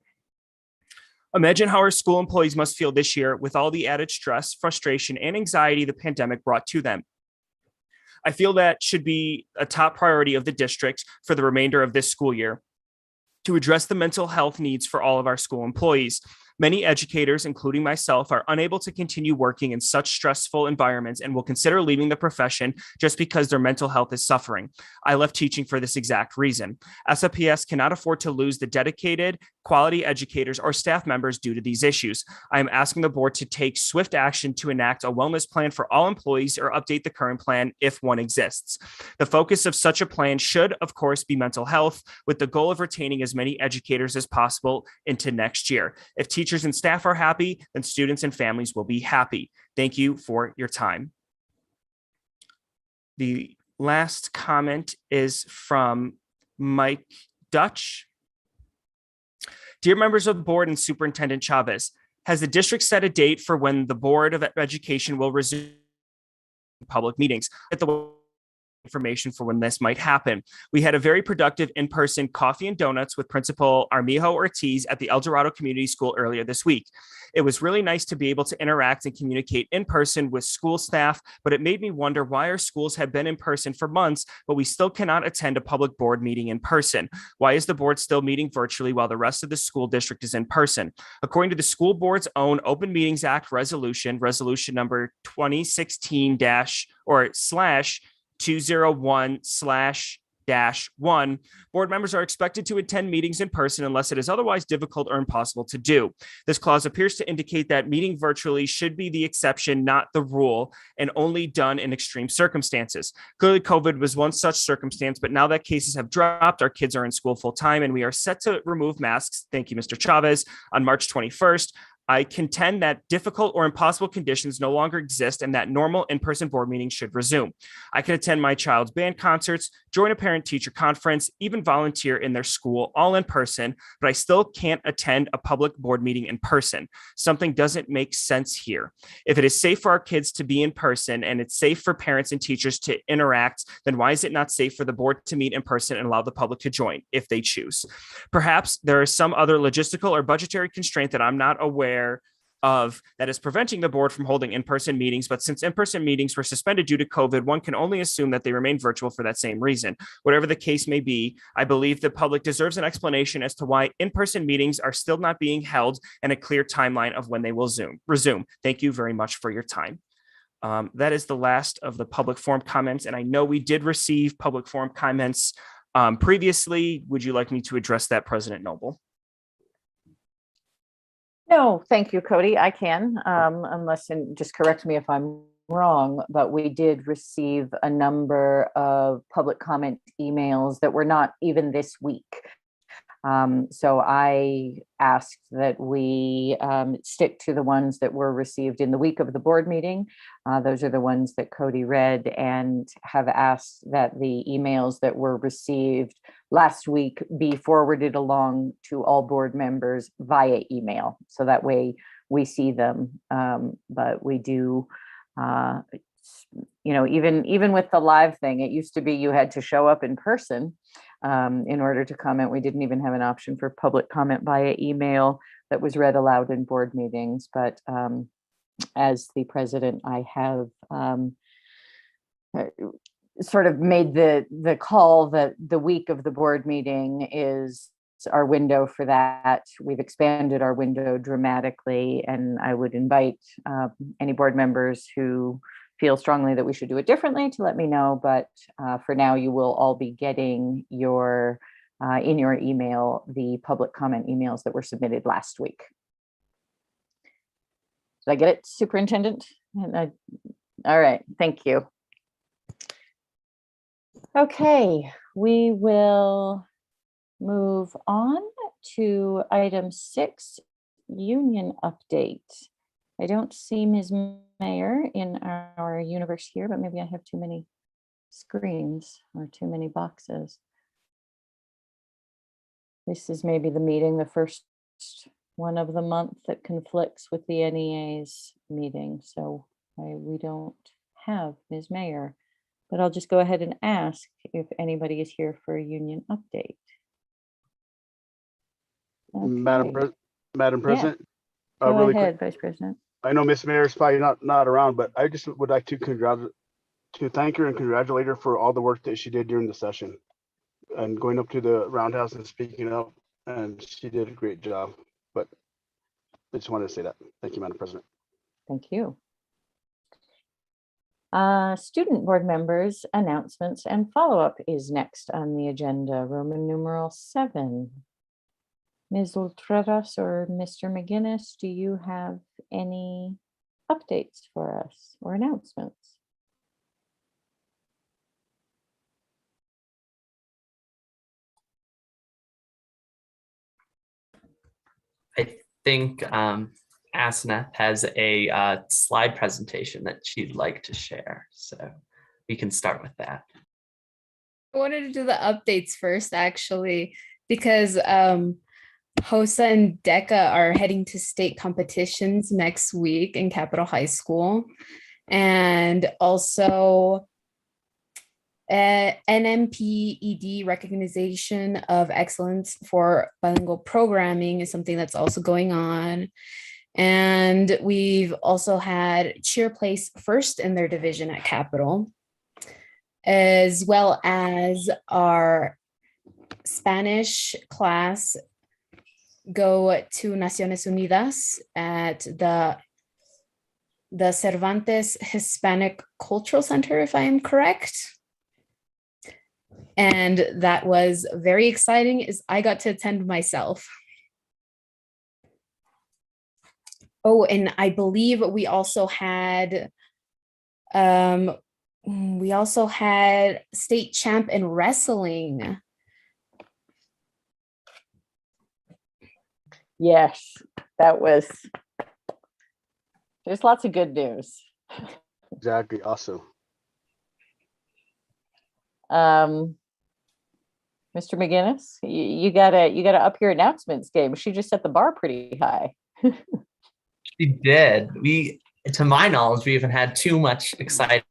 M: Imagine how our school employees must feel this year with all the added stress, frustration, and anxiety the pandemic brought to them. I feel that should be a top priority of the district for the remainder of this school year to address the mental health needs for all of our school employees. Many educators, including myself, are unable to continue working in such stressful environments and will consider leaving the profession just because their mental health is suffering. I left teaching for this exact reason. SFPS cannot afford to lose the dedicated, quality educators or staff members due to these issues. I am asking the board to take swift action to enact a wellness plan for all employees or update the current plan if one exists. The focus of such a plan should, of course, be mental health, with the goal of retaining as many educators as possible into next year. If teachers and staff are happy, then students and families will be happy. Thank you for your time. The last comment is from Mike Dutch. Dear members of the board and Superintendent Chavez, has the district set a date for when the Board of Education will resume public meetings? Get the information for when this might happen. We had a very productive in-person coffee and donuts with Principal Armijo Ortiz at the El Dorado Community School earlier this week. It was really nice to be able to interact and communicate in person with school staff, but it made me wonder why our schools have been in person for months, but we still cannot attend a public board meeting in person. Why is the board still meeting virtually while the rest of the school district is in person? According to the school board's own Open Meetings Act resolution number 2016-201/1, board members are expected to attend meetings in person unless it is otherwise difficult or impossible to do. This clause appears to indicate that meeting virtually should be the exception, not the rule, and only done in extreme circumstances. Clearly, COVID was one such circumstance, but now that cases have dropped, our kids are in school full time, and we are set to remove masks, thank you, Mr. Chavez, on March 21st. I contend that difficult or impossible conditions no longer exist and that normal in-person board meetings should resume. I can attend my child's band concerts, join a parent-teacher conference, even volunteer in their school, all in person, but I still can't attend a public board meeting in person. Something doesn't make sense here. If it is safe for our kids to be in person and it's safe for parents and teachers to interact, then why is it not safe for the board to meet in person and allow the public to join if they choose? Perhaps there is some other logistical or budgetary constraint that I'm not aware of that is preventing the board from holding in-person meetings, but since in-person meetings were suspended due to COVID, one can only assume that they remain virtual for that same reason. Whatever the case may be, I believe the public deserves an explanation as to why in-person meetings are still not being held and a clear timeline of when they will resume. Thank you very much for your time. That is the last of the public forum comments, and I know we did receive public forum comments previously. Would you like me to address that, President Noble?
B: No, thank you, Cody. I can, unless, and just correct me if I'm wrong, but we did receive a number of public comment emails that were not even this week. So I asked that we stick to the ones that were received in the week of the board meeting. Those are the ones that Cody read, and have asked that the emails that were received last week be forwarded along to all board members via email. So that way we see them. But we do, even with the live thing, it used to be you had to show up in person in order to comment. We didn't even have an option for public comment via email that was read aloud in board meetings. But as the president, I have sort of made the call that the week of the board meeting is our window for that. We've expanded our window dramatically, and I would invite any board members who feel strongly that we should do it differently to let me know. But for now, you will all be getting your in your email the public comment emails that were submitted last week. Did I get it, Superintendent? All right, thank you. Okay, we will move on to item 6, union update. I don't see Ms. Mayer in our universe here, but maybe I have too many screens or too many boxes. This is maybe the meeting, the first one of the month that conflicts with the NEA's meeting. So we don't have Ms. Mayer, but I'll just go ahead and ask if anybody is here for a union update. Okay.
I: Madam President.
B: Go
I: really
B: ahead,
I: quick.
B: Vice President.
I: I know Miss Mayor is probably not around, but I just would like to thank her and congratulate her for all the work that she did during the session and going up to the roundhouse and speaking up, and she did a great job. But
P: I just wanted to say that. Thank you, Madam President.
B: Thank you. Student board members, announcements and follow-up is next on the agenda, Roman numeral 7. Ms. Ultreras or Mr. McGinnis, do you have any updates for us or announcements?
Q: I think Asenath has a slide presentation that she'd like to share. So we can start with that.
R: I wanted to do the updates first, actually, because HOSA and DECA are heading to state competitions next week in Capitol High School. And also NMPED recognition of excellence for bilingual programming is something that's also going on. And we've also had cheer place first in their division at Capitol, as well as our Spanish class go to Naciones Unidas at the Cervantes Hispanic Cultural Center, if I am correct. And that was very exciting, as I got to attend myself. Oh, and I believe we also had state champ in wrestling.
B: Yes, there's lots of good news.
P: Exactly. Awesome.
B: Mr. McGinnis, you gotta up your announcements game. She just set the bar pretty high.
Q: She did. To my knowledge, we haven't had too much excitement.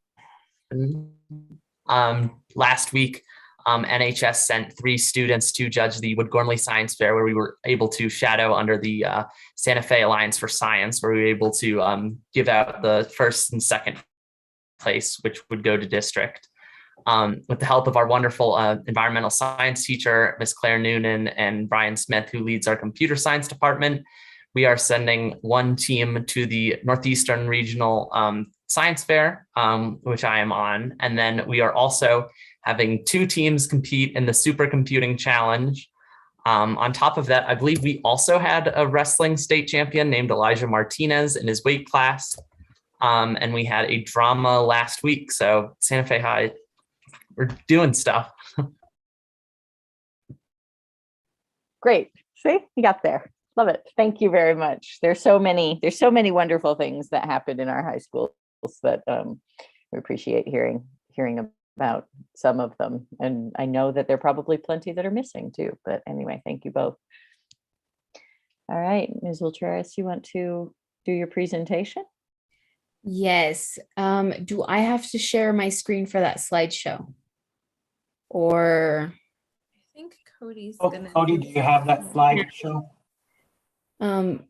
Q: Last week, NHS sent 3 students to judge the Wood Gormley Science Fair, where we were able to shadow under the Santa Fe Alliance for Science, where we were able to give out the first and second place, which would go to district. With the help of our wonderful environmental science teacher, Ms. Claire Noonan, and Brian Smith, who leads our computer science department, we are sending 1 team to the Northeastern Regional Science Fair, which I am on. And then we are also having 2 teams compete in the Supercomputing Challenge. On top of that, I believe we also had a wrestling state champion named Elijah Martinez in his weight class. And we had a drama last week. So Santa Fe High, we're doing stuff.
B: Great. See, you got there. Love it. Thank you very much. There's so many wonderful things that happen in our high schools that we appreciate hearing about some of them. And I know that there are probably plenty that are missing too. But anyway, thank you both. All right, Ms. Ultreras, you want to do your presentation?
R: Yes. Do I have to share my screen for that slideshow? Or
G: I think Cody's
D: gonna. Cody, do you have that slideshow?
P: Madam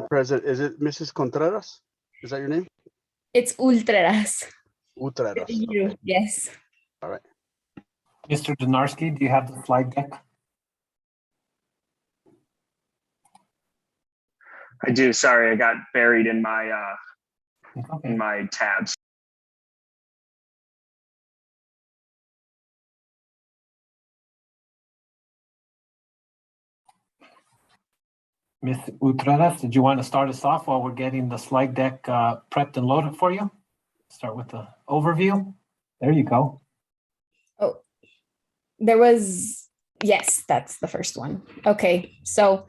P: President, is it Mrs. Contreras? Is that your name?
R: It's Ultreras.
P: Ultreras.
R: Okay. Yes.
P: All right.
D: Mr. Donarski, do you have the slide deck?
M: I do. Sorry, I got buried in my tabs.
D: Ms. Utreras, did you want to start us off while we're getting the slide deck prepped and loaded for you? Start with the overview. There you go.
R: Oh, yes, that's the first one. Okay, so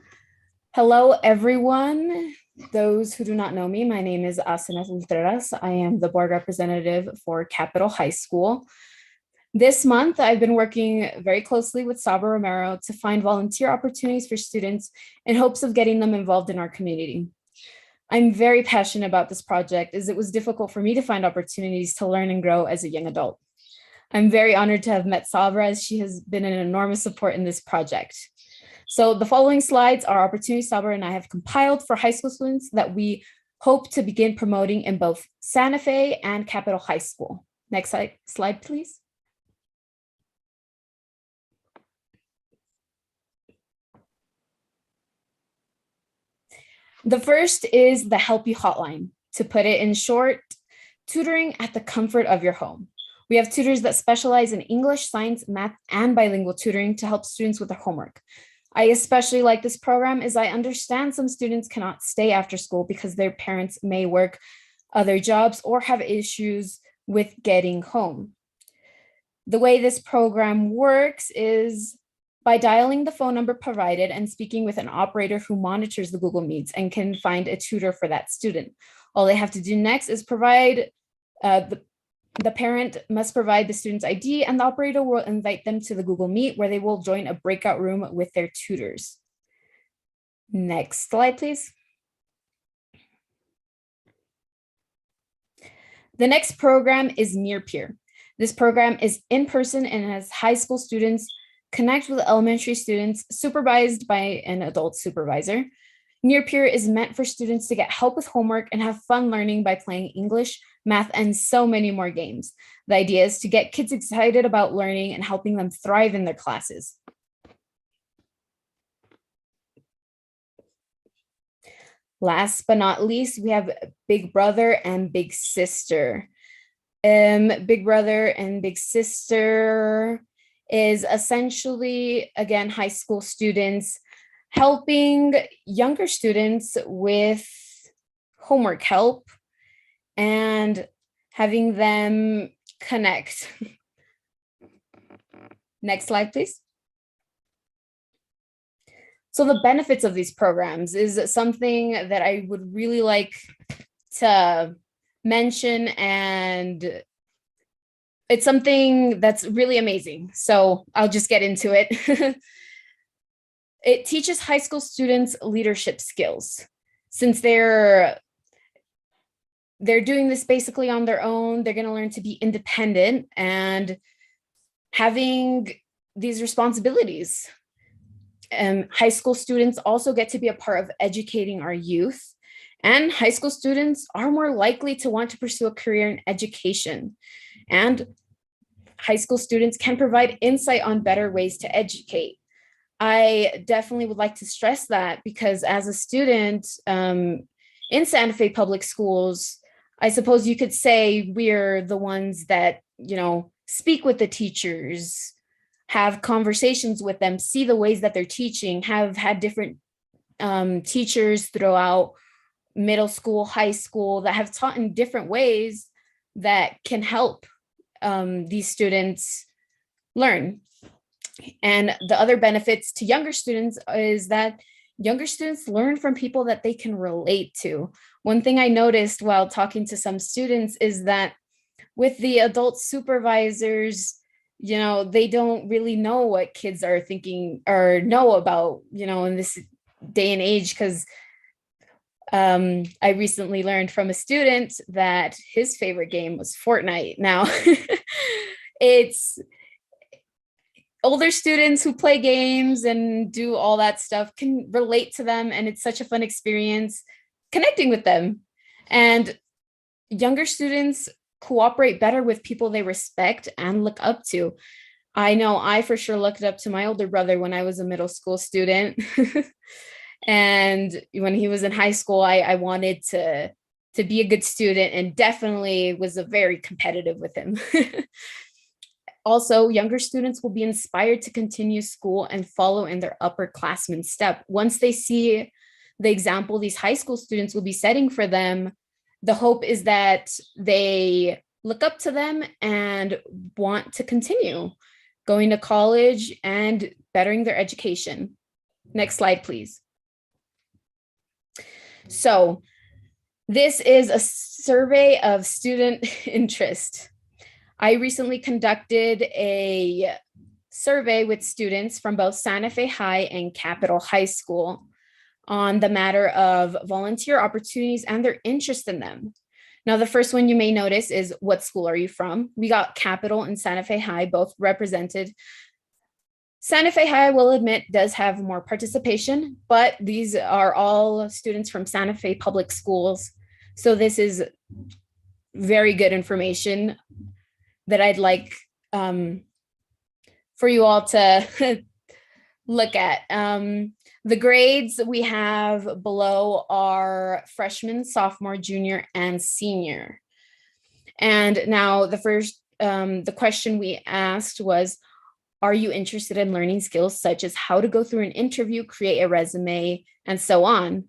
R: hello, everyone. Those who do not know me, my name is Asenath Ultreras. I am the board representative for Capitol High School. This month, I've been working very closely with Sabra Romero to find volunteer opportunities for students in hopes of getting them involved in our community. I'm very passionate about this project, as it was difficult for me to find opportunities to learn and grow as a young adult. I'm very honored to have met Sabra, as she has been an enormous support in this project. So the following slides are opportunities Sabra and I have compiled for high school students that we hope to begin promoting in both Santa Fe and Capitol High School. Next slide, please. The first is the Help You Hotline. To put it in short, tutoring at the comfort of your home. We have tutors that specialize in English, science, math, and bilingual tutoring to help students with their homework. I especially like this program as I understand some students cannot stay after school because their parents may work other jobs or have issues with getting home. The way this program works is by dialing the phone number provided and speaking with an operator who monitors the Google Meets and can find a tutor for that student. All they have to do next is provide, the parent must provide the student's ID, and the operator will invite them to the Google Meet where they will join a breakout room with their tutors. Next slide, please. The next program is Near Peer. This program is in person and has high school students connect with elementary students supervised by an adult supervisor. Near Peer is meant for students to get help with homework and have fun learning by playing English, math, and so many more games. The idea is to get kids excited about learning and helping them thrive in their classes. Last but not least, we have Big Brother and Big Sister. Big Brother and Big Sister is essentially, again, high school students helping younger students with homework help and having them connect. Next slide, please. So the benefits of these programs is something that I would really like to mention, and it's something that's really amazing. So I'll just get into it. It teaches high school students leadership skills. Since they're doing this basically on their own, they're going to learn to be independent and having these responsibilities. High school students also get to be a part of educating our youth, and high school students are more likely to want to pursue a career in education. And high school students can provide insight on better ways to educate. I definitely would like to stress that because as a student in Santa Fe Public Schools, I suppose you could say we're the ones that, speak with the teachers, have conversations with them, see the ways that they're teaching, have had different teachers throughout middle school, high school that have taught in different ways that can help these students learn. And the other benefits to younger students is that younger students learn from people that they can relate to. One thing I noticed while talking to some students is that with the adult supervisors, they don't really know what kids are thinking or know about, in this day and age, because I recently learned from a student that his favorite game was Fortnite. Now, it's older students who play games and do all that stuff can relate to them, and it's such a fun experience connecting with them. And younger students cooperate better with people they respect and look up to. I know I for sure looked up to my older brother when I was a middle school student. And when he was in high school, I wanted to be a good student and definitely was very competitive with him. Also, younger students will be inspired to continue school and follow in their upperclassmen step. Once they see the example these high school students will be setting for them, the hope is that they look up to them and want to continue going to college and bettering their education. Next slide, please. So this is a survey of student interest. I recently conducted a survey with students from both Santa Fe High and Capitol High School on the matter of volunteer opportunities and their interest in them. Now, the first one you may notice is, what school are you from? We got Capitol and Santa Fe High both represented. Santa Fe High, I will admit, does have more participation, but these are all students from Santa Fe Public Schools. So this is very good information that I'd like for you all to look at. The grades we have below are freshman, sophomore, junior, and senior. And now the question we asked was, are you interested in learning skills such as how to go through an interview, create a resume, and so on?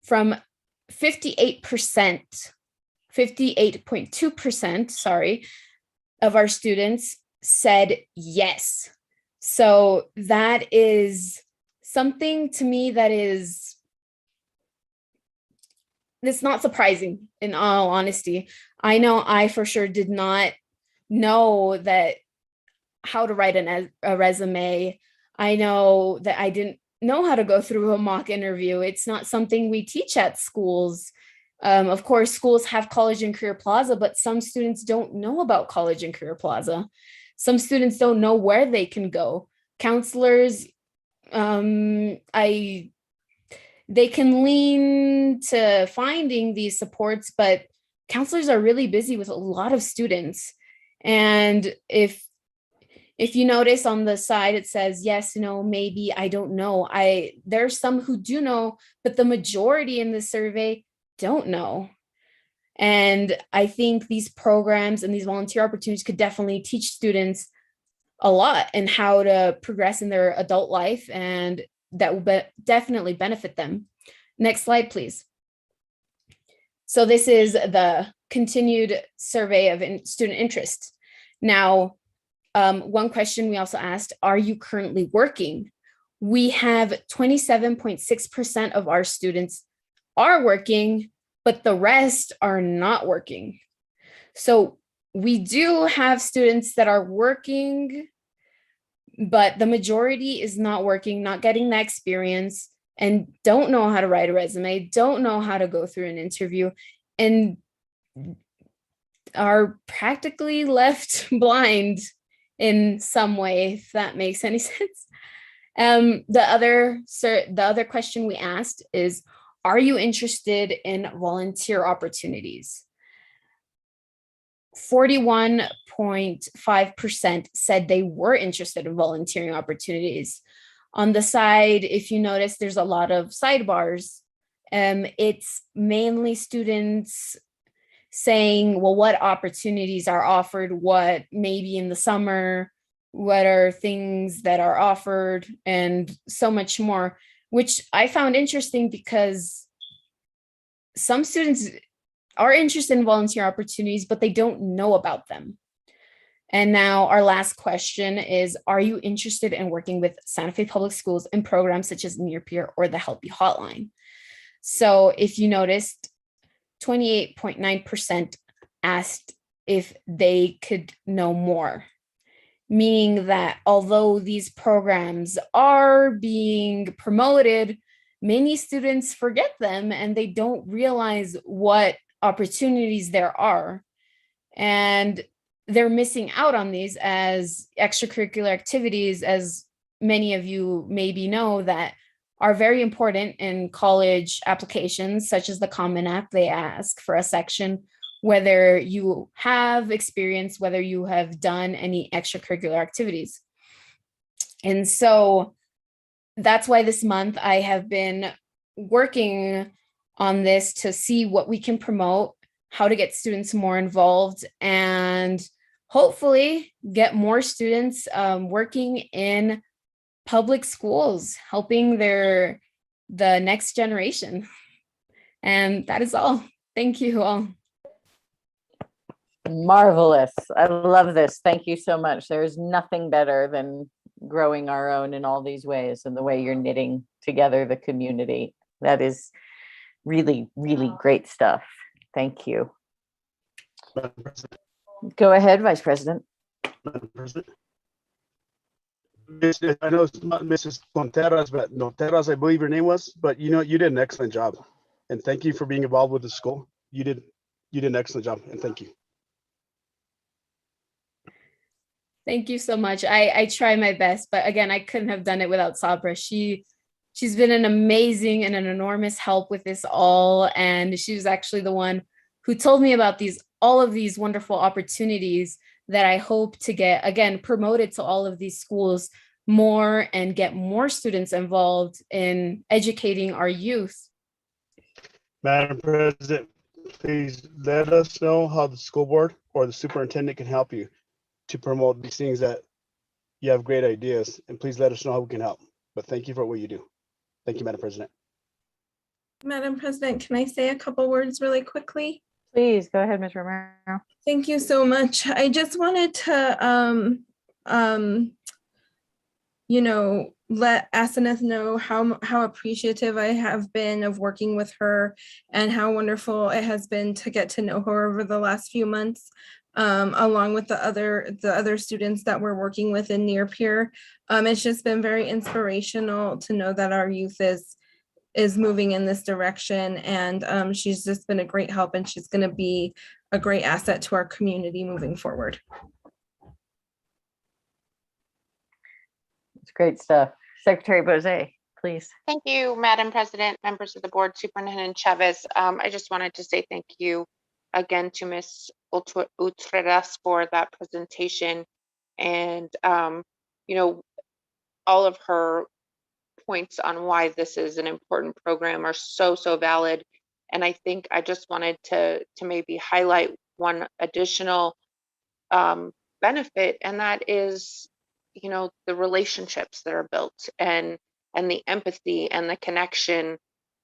R: From 58.2%, sorry, of our students said yes. So that is something to me it's not surprising, in all honesty. I know I for sure did not know that how to write a resume. I know that I didn't know how to go through a mock interview. It's not something we teach at schools. Of course, schools have College and Career Plaza, but some students don't know about College and Career Plaza. Some students don't know where they can go. Counselors, they can lean to finding these supports, but counselors are really busy with a lot of students. And if you notice on the side, it says, yes, no, maybe, I don't know. There's some who do know, but the majority in the survey don't know. And I think these programs and these volunteer opportunities could definitely teach students a lot and how to progress in their adult life, and that will definitely benefit them. Next slide, please. So this is the continued survey of student interest. Now, one question we also asked, are you currently working? We have 27.6% of our students are working, but the rest are not working. So we do have students that are working, but the majority is not working, not getting that experience, and don't know how to write a resume, don't know how to go through an interview, and are practically left blind in some way, if that makes any sense. The other question we asked is, are you interested in volunteer opportunities? 41.5% said they were interested in volunteering opportunities. On the side, if you notice, there's a lot of sidebars. It's mainly students saying, well, what opportunities are offered, what maybe in the summer, what are things that are offered, and so much more, which I found interesting because some students are interested in volunteer opportunities, but they don't know about them. And now our last question is, are you interested in working with Santa Fe Public Schools in programs such as Near Peer or the Help You Hotline? So if you noticed, 28.9% asked if they could know more, meaning that although these programs are being promoted, many students forget them and they don't realize what opportunities there are. And they're missing out on these as extracurricular activities, as many of you maybe know, that are very important in college applications, such as the Common App. They ask for a section whether you have experience, whether you have done any extracurricular activities. And so that's why this month I have been working on this to see what we can promote, how to get students more involved, and hopefully get more students working in public schools, helping the next generation. And that is all. Thank you all.
B: Marvelous. I love this. Thank you so much. There's nothing better than growing our own in all these ways, and the way you're knitting together the community. That is really, really great stuff. Thank you. Go ahead, Vice President.
P: Madam President. I know it's not Mrs. Contreras, but Noteras, I believe your name was, but you did an excellent job. And thank you for being involved with the school. You did an excellent job, and thank you.
R: Thank you so much. I try my best, but again, I couldn't have done it without Sabra. She's been an amazing and an enormous help with this all. And she was actually the one who told me about all of these wonderful opportunities that I hope to get, again, promoted to all of these schools more and get more students involved in educating our youth.
P: Madam President, please let us know how the school board or the superintendent can help you to promote these things that you have great ideas, and please let us know how we can help. But thank you for what you do. Thank you, Madam President.
G: Madam President, can I say a couple words really quickly?
B: Please go ahead, Ms. Romero.
G: Thank you so much. I just wanted to, let Asenath know how appreciative I have been of working with her and how wonderful it has been to get to know her over the last few months, along with the other students that we're working with in near peer. It's just been very inspirational to know that our youth is moving in this direction, and she's just been a great help, and she's going to be a great asset to our community moving forward.
B: It's great stuff. Secretary Bozé, please.
F: Thank you, Madam President, members of the board, Superintendent Chavez. I just wanted to say thank you again to Ms. Utreras for that presentation, and all of her points on why this is an important program are so valid. And I think I just wanted to maybe highlight one additional benefit, and that is the relationships that are built and the empathy and the connection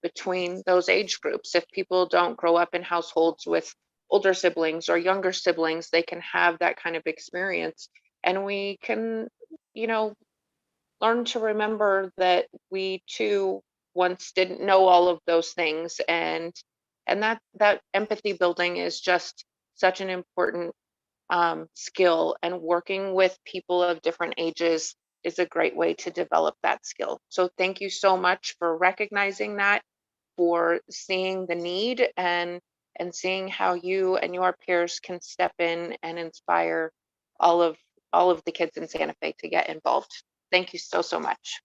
F: between those age groups. If people don't grow up in households with older siblings or younger siblings, they can have that kind of experience, and we can learn to remember that we too once didn't know all of those things, and that empathy building is just such an important skill, and working with people of different ages is a great way to develop that skill. So thank you so much for recognizing that, for seeing the need, and seeing how you and your peers can step in and inspire all of the kids in Santa Fe to get involved. Thank you so much.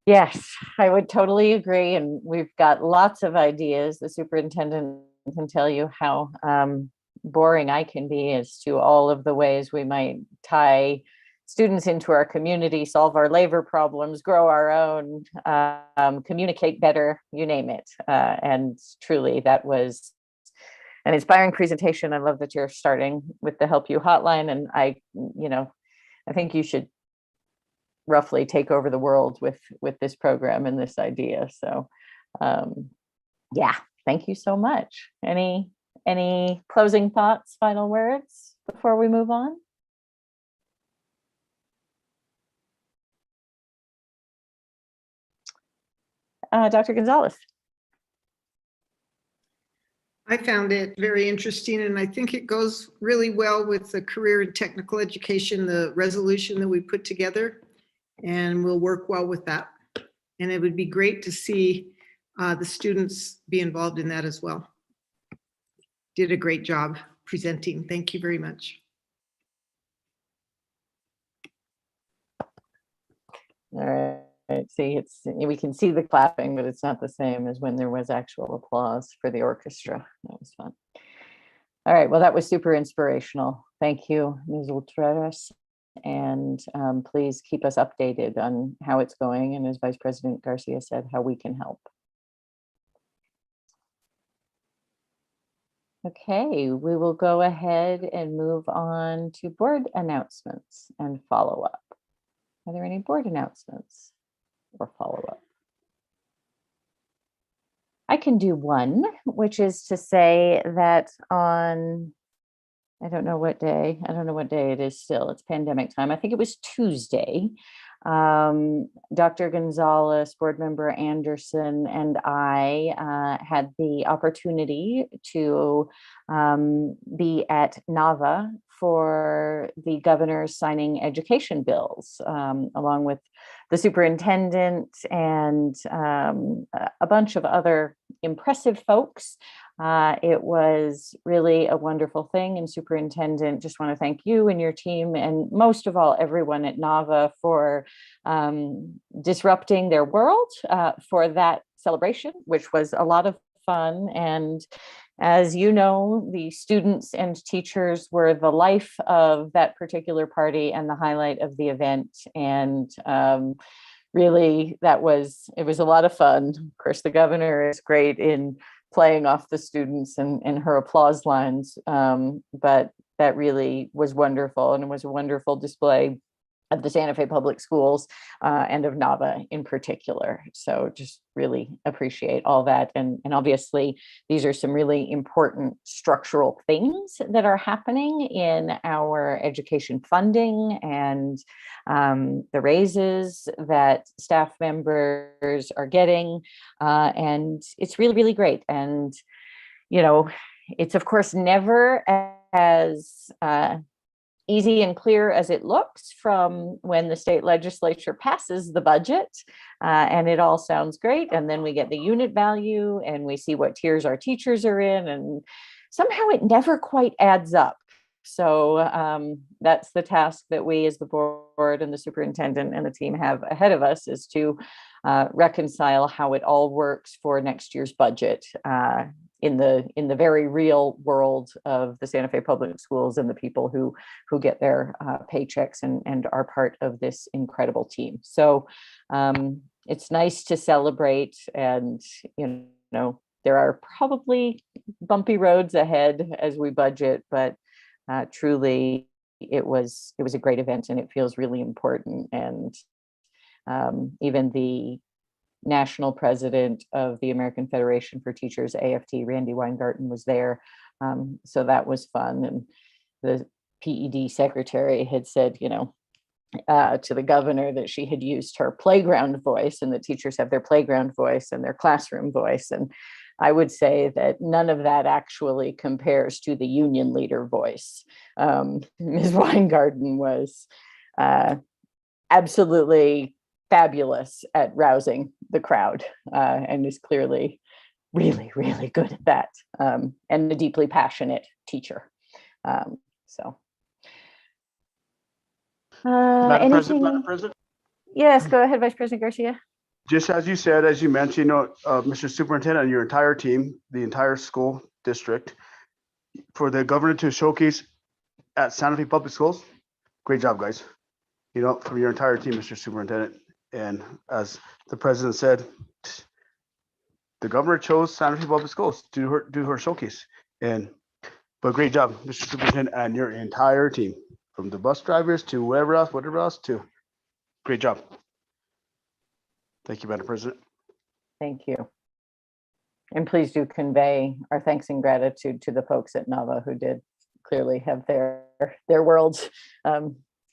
B: Yes, I would totally agree. And we've got lots of ideas. The superintendent can tell you how boring I can be as to all of the ways we might tie students into our community, solve our labor problems, grow our own, communicate better, you name it. And truly, that was an inspiring presentation. I love that you're starting with the Help You hotline. And I think you should roughly take over the world with this program and this idea. So yeah, thank you so much. Any closing thoughts, final words before we move on? Dr. Gonzalez.
E: I found it very interesting, and I think it goes really well with the career and technical education, the resolution that we put together, and we'll work well with that. And it would be great to see the students be involved in that as well. Did a great job presenting. Thank you very much.
B: All right. See, we can see the clapping, but it's not the same as when there was actual applause for the orchestra. That was fun. All right. Well, that was super inspirational. Thank you, Ms. Ultreras. And please keep us updated on how it's going. And as Vice President Garcia said, how we can help. Okay, we will go ahead and move on to board announcements and follow-up. Are there any board announcements or follow-up? I can do one, which is to say that on, I don't know what day it is still, it's pandemic time. I think it was Tuesday. Dr. Gonzalez, board member Anderson, and I had the opportunity to be at NAVA for the governor's signing education bills, along with the superintendent and a bunch of other impressive folks. It was really a wonderful thing, and superintendent, just want to thank you and your team, and most of all, everyone at NAVA for disrupting their world for that celebration, which was a lot of fun. And As you know, the students and teachers were the life of that particular party and the highlight of the event. And really, it was a lot of fun. Of course, the governor is great in playing off the students and her applause lines. But that really was wonderful, and it was a wonderful display of the Santa Fe Public Schools and of NAVA in particular. So just really appreciate all that. And obviously, these are some really important structural things that are happening in our education funding and the raises that staff members are getting. And it's really, really great. And, you know, it's of course never as easy and clear as it looks from when the state legislature passes the budget and it all sounds great. And then we get the unit value and we see what tiers our teachers are in, and somehow it never quite adds up. So that's the task that we as the board and the superintendent and the team have ahead of us, is to reconcile how it all works for next year's budget in the very real world of the Santa Fe Public Schools and the people who get their paychecks and are part of this incredible team. So it's nice to celebrate, and you know, there are probably bumpy roads ahead as we budget, but truly it was a great event, and it feels really important. And even the national president of the American Federation for Teachers, AFT, Randy Weingarten, was there. So that was fun. And the PED secretary had said, you know, to the governor that she had used her playground voice, and the teachers have their playground voice and their classroom voice. And I would say that none of that actually compares to the union leader voice. Ms. Weingarten was absolutely fabulous at rousing the crowd and is clearly really, really good at that, and a deeply passionate teacher. So.
P: Madam
B: Anything?
P: President?
B: Yes, go ahead, Vice President Garcia.
P: Just as you said, as you mentioned, Mr. Superintendent and your entire team, the entire school district, for the governor to showcase at Santa Fe Public Schools, great job, guys. You know, from your entire team, Mr. Superintendent. And as the president said, the governor chose Santa Fe Public Schools to do her showcase. But great job, Mr. Superintendent, and your entire team, from the bus drivers to whatever else, to great job. Thank you, Madam President.
B: Thank you. And please do convey our thanks and gratitude to the folks at NAVA who did clearly have their worlds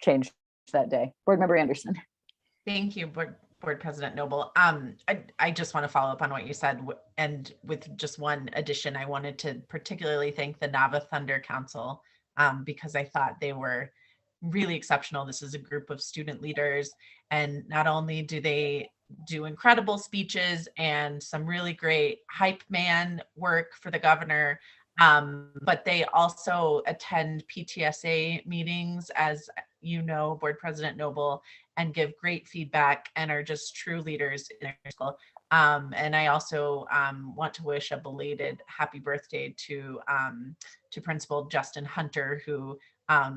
B: changed that day. Board Member Anderson.
S: Thank you, Board President Noble. I just want to follow up on what you said, and with just one addition, I wanted to particularly thank the NAVA Thunder Council because I thought they were really exceptional. This is a group of student leaders, and not only do they do incredible speeches and some really great hype man work for the governor, but they also attend PTSA meetings, as you know, Board President Noble, and give great feedback and are just true leaders in their school. And I also want to wish a belated happy birthday to Principal Justin Hunter, who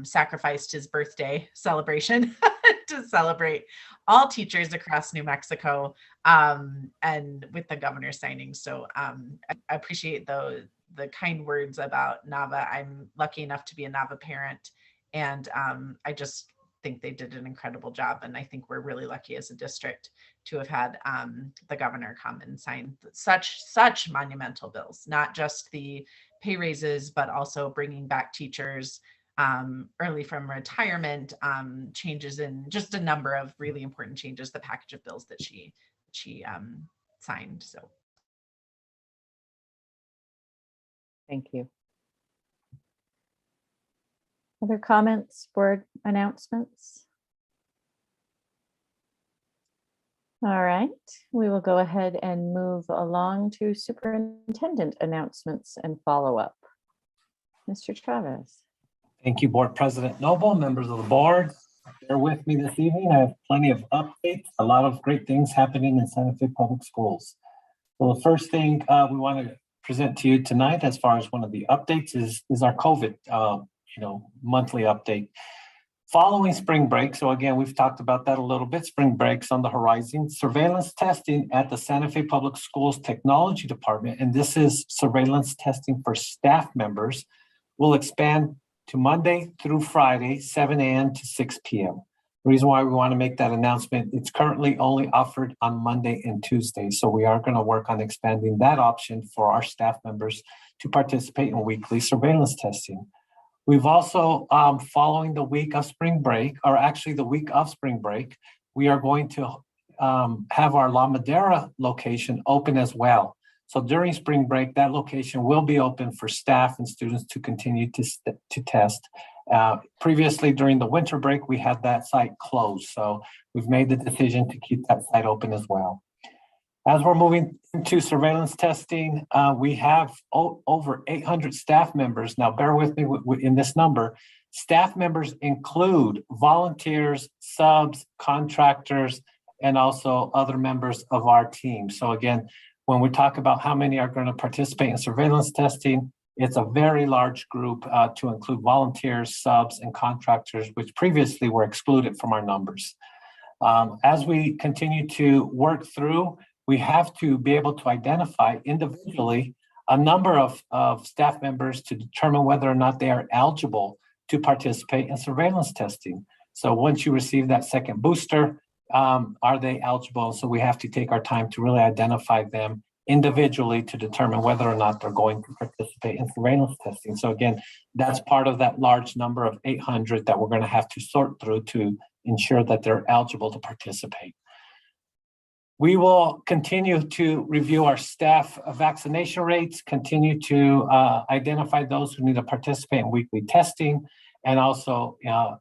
S: sacrificed his birthday celebration to celebrate all teachers across New Mexico, and with the governor signing. So I appreciate the kind words about NAVA. I'm lucky enough to be a NAVA parent, and I just think they did an incredible job. And I think we're really lucky as a district to have had the governor come and sign such monumental bills, not just the pay raises, but also bringing back teachers early from retirement, changes in just a number of really important changes, the package of bills that she signed. So
B: thank you. Other comments, board announcements? All right, we will go ahead and move along to superintendent announcements and follow-up. Mr. Chavez.
D: Thank you, Board President Noble, members of the board. Bear with me this evening. I have plenty of updates, a lot of great things happening in Santa Fe Public Schools. So the first thing we want to present to you tonight as far as one of the updates is our COVID, monthly update. Following spring break, so again, we've talked about that a little bit, spring breaks on the horizon, surveillance testing at the Santa Fe Public Schools Technology Department, and this is surveillance testing for staff members, will expand to Monday through Friday, 7 a.m. to 6 p.m. The reason why we want to make that announcement, it's currently only offered on Monday and Tuesday, so we are going to work on expanding that option for our staff members to participate in weekly surveillance testing. We've also, following the week of spring break, or actually the week of spring break, we are going to have our La Madera location open as well. So during spring break, that location will be open for staff and students to continue to test. Previously, during the winter break, we had that site closed. So we've made the decision to keep that site open as well. As we're moving into surveillance testing, we have over 800 staff members. Now, bear with me in this number. Staff members include volunteers, subs, contractors, and also other members of our team. So again, when we talk about how many are going to participate in surveillance testing, it's a very large group to include volunteers, subs, and contractors, which previously were excluded from our numbers. As we continue to work through, we have to be able to identify individually a number of staff members to determine whether or not they are eligible to participate in surveillance testing. So once you receive that second booster, are they eligible? So we have to take our time to really identify them individually to determine whether or not they're going to participate in surveillance testing. So again, that's part of that large number of 800 that we're going to have to sort through to ensure that they're eligible to participate. We will continue to review our staff vaccination rates, continue to identify those who need to participate in weekly testing, and also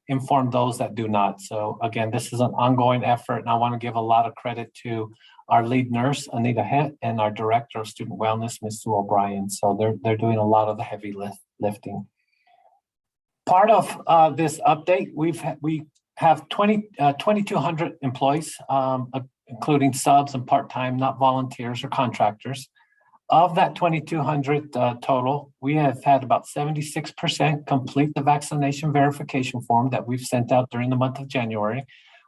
D: inform those that do not. So again, this is an ongoing effort, and I want to give a lot of credit to our lead nurse, Anita Het, and our director of student wellness, Ms. Sue O'Brien. So they're doing a lot of the heavy lifting. Part of this update, we have 2,200 employees, including subs and part-time, not volunteers or contractors. Of that 2,200 total, we have had about 76% complete the vaccination verification form that we've sent out during the month of January,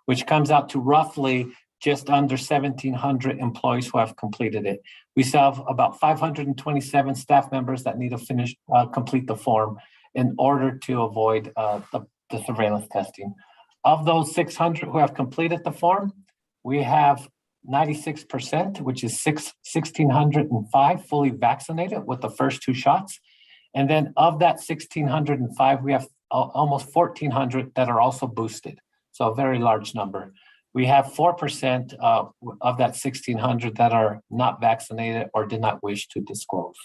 D: which comes out to roughly just under 1,700 employees who have completed it. We still have about 527 staff members that need to complete the form in order to avoid the surveillance testing. Of those 600 who have completed the form, we have 96%, which is 1,605 fully vaccinated with the first 2 shots. And then of that 1,605, we have almost 1,400 that are also boosted. So a very large number. We have 4% of that 1,600 that are not vaccinated or did not wish to disclose.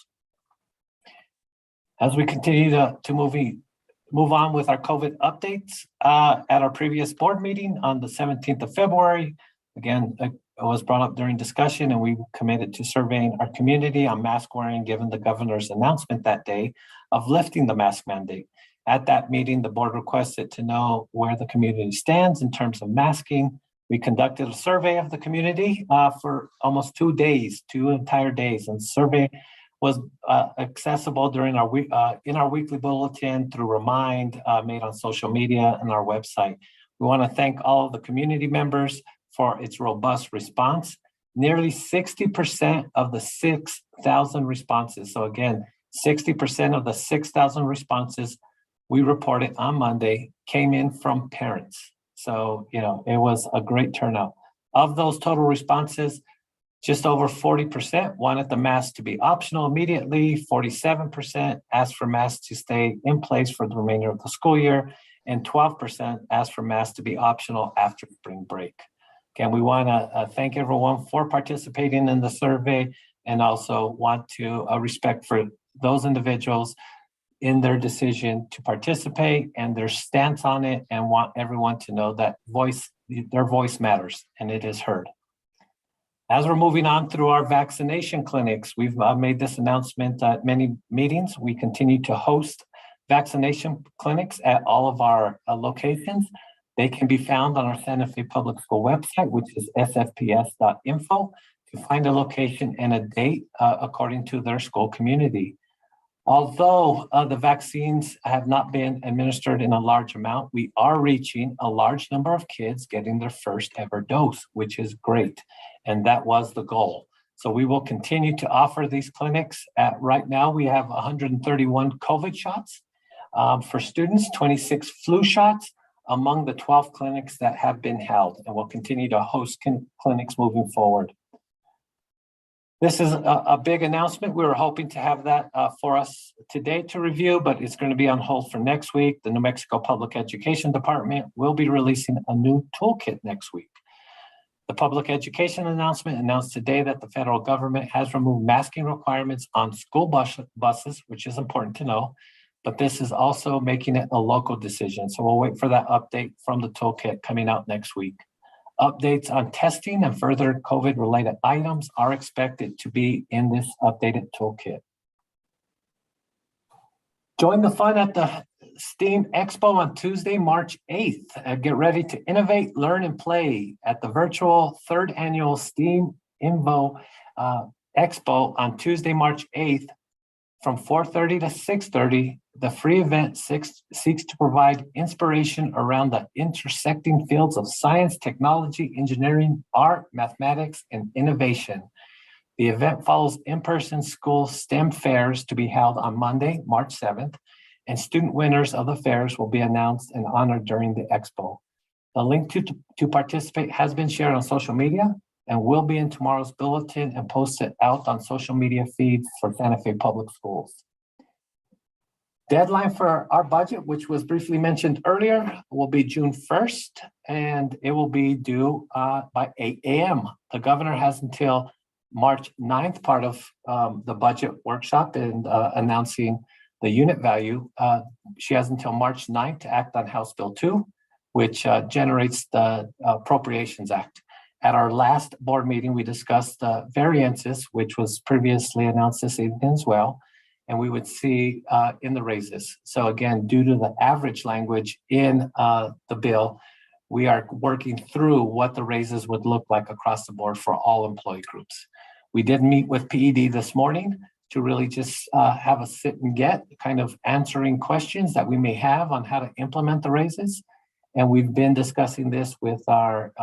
D: As we continue to move on with our COVID updates, at our previous board meeting on the 17th of February, again, it was brought up during discussion, and we committed to surveying our community on mask wearing given the governor's announcement that day of lifting the mask mandate. At that meeting, the board requested to know where the community stands in terms of masking. We conducted a survey of the community for almost 2 days, 2 entire days, and the survey was accessible during our in our weekly bulletin through Remind, made on social media and our website. We want to thank all of the community members for its robust response. Nearly 60% of the 6,000 responses. So again, 60% of the 6,000 responses we reported on Monday came in from parents. So, it was a great turnout. Of those total responses, just over 40% wanted the mask to be optional immediately. 47% asked for masks to stay in place for the remainder of the school year, and 12% asked for masks to be optional after spring break. Again, we want to thank everyone for participating in the survey, and also want to respect for those individuals in their decision to participate and their stance on it, and want everyone to know that their voice matters and it is heard. As we're moving on through our vaccination clinics, we've made this announcement at many meetings. We continue to host vaccination clinics at all of our locations. They can be found on our Santa Fe Public School website, which is sfps.info. to find a location and a date according to their school community. Although the vaccines have not been administered in a large amount, we are reaching a large number of kids getting their first ever dose, which is great. And that was the goal. So we will continue to offer these clinics. Right now, we have 131 COVID shots for students, 26 flu shots among the 12 clinics that have been held, and we'll continue to host clinics moving forward. This is a big announcement. We were hoping to have that for us today to review, but it's going to be on hold for next week. The New Mexico Public Education Department will be releasing a new toolkit next week. The public education announcement announced today that the federal government has removed masking requirements on school buses, which is important to know, but this is also making it a local decision. So we'll wait for that update from the toolkit coming out next week. Updates on testing and further COVID-related items are expected to be in this updated toolkit. Join the fun at the STEAM Expo on Tuesday, March 8th. Get ready to innovate, learn, and play at the virtual 3rd annual STEAM Invo Expo on Tuesday, March 8th from 4:30 to 6:30. The free event seeks to provide inspiration around the intersecting fields of science, technology, engineering, art, mathematics, and innovation. The event follows in-person school STEM fairs to be held on Monday, March 7th, and student winners of the fairs will be announced and honored during the expo. The link to participate has been shared on social media and will be in tomorrow's bulletin and posted out on social media feeds for Santa Fe Public Schools. Deadline for our budget, which was briefly mentioned earlier, will be June 1st, and it will be due by 8 a.m. The governor has until March 9th, part of the budget workshop and announcing the unit value. She has until March 9th to act on House Bill 2, which generates the Appropriations Act. At our last board meeting, we discussed the variances, which was previously announced this evening as well, and we would see in the raises. So again, due to the average language in the bill, we are working through what the raises would look like across the board for all employee groups. We did meet with PED this morning to really just have a sit and get, kind of answering questions that we may have on how to implement the raises. And we've been discussing this with our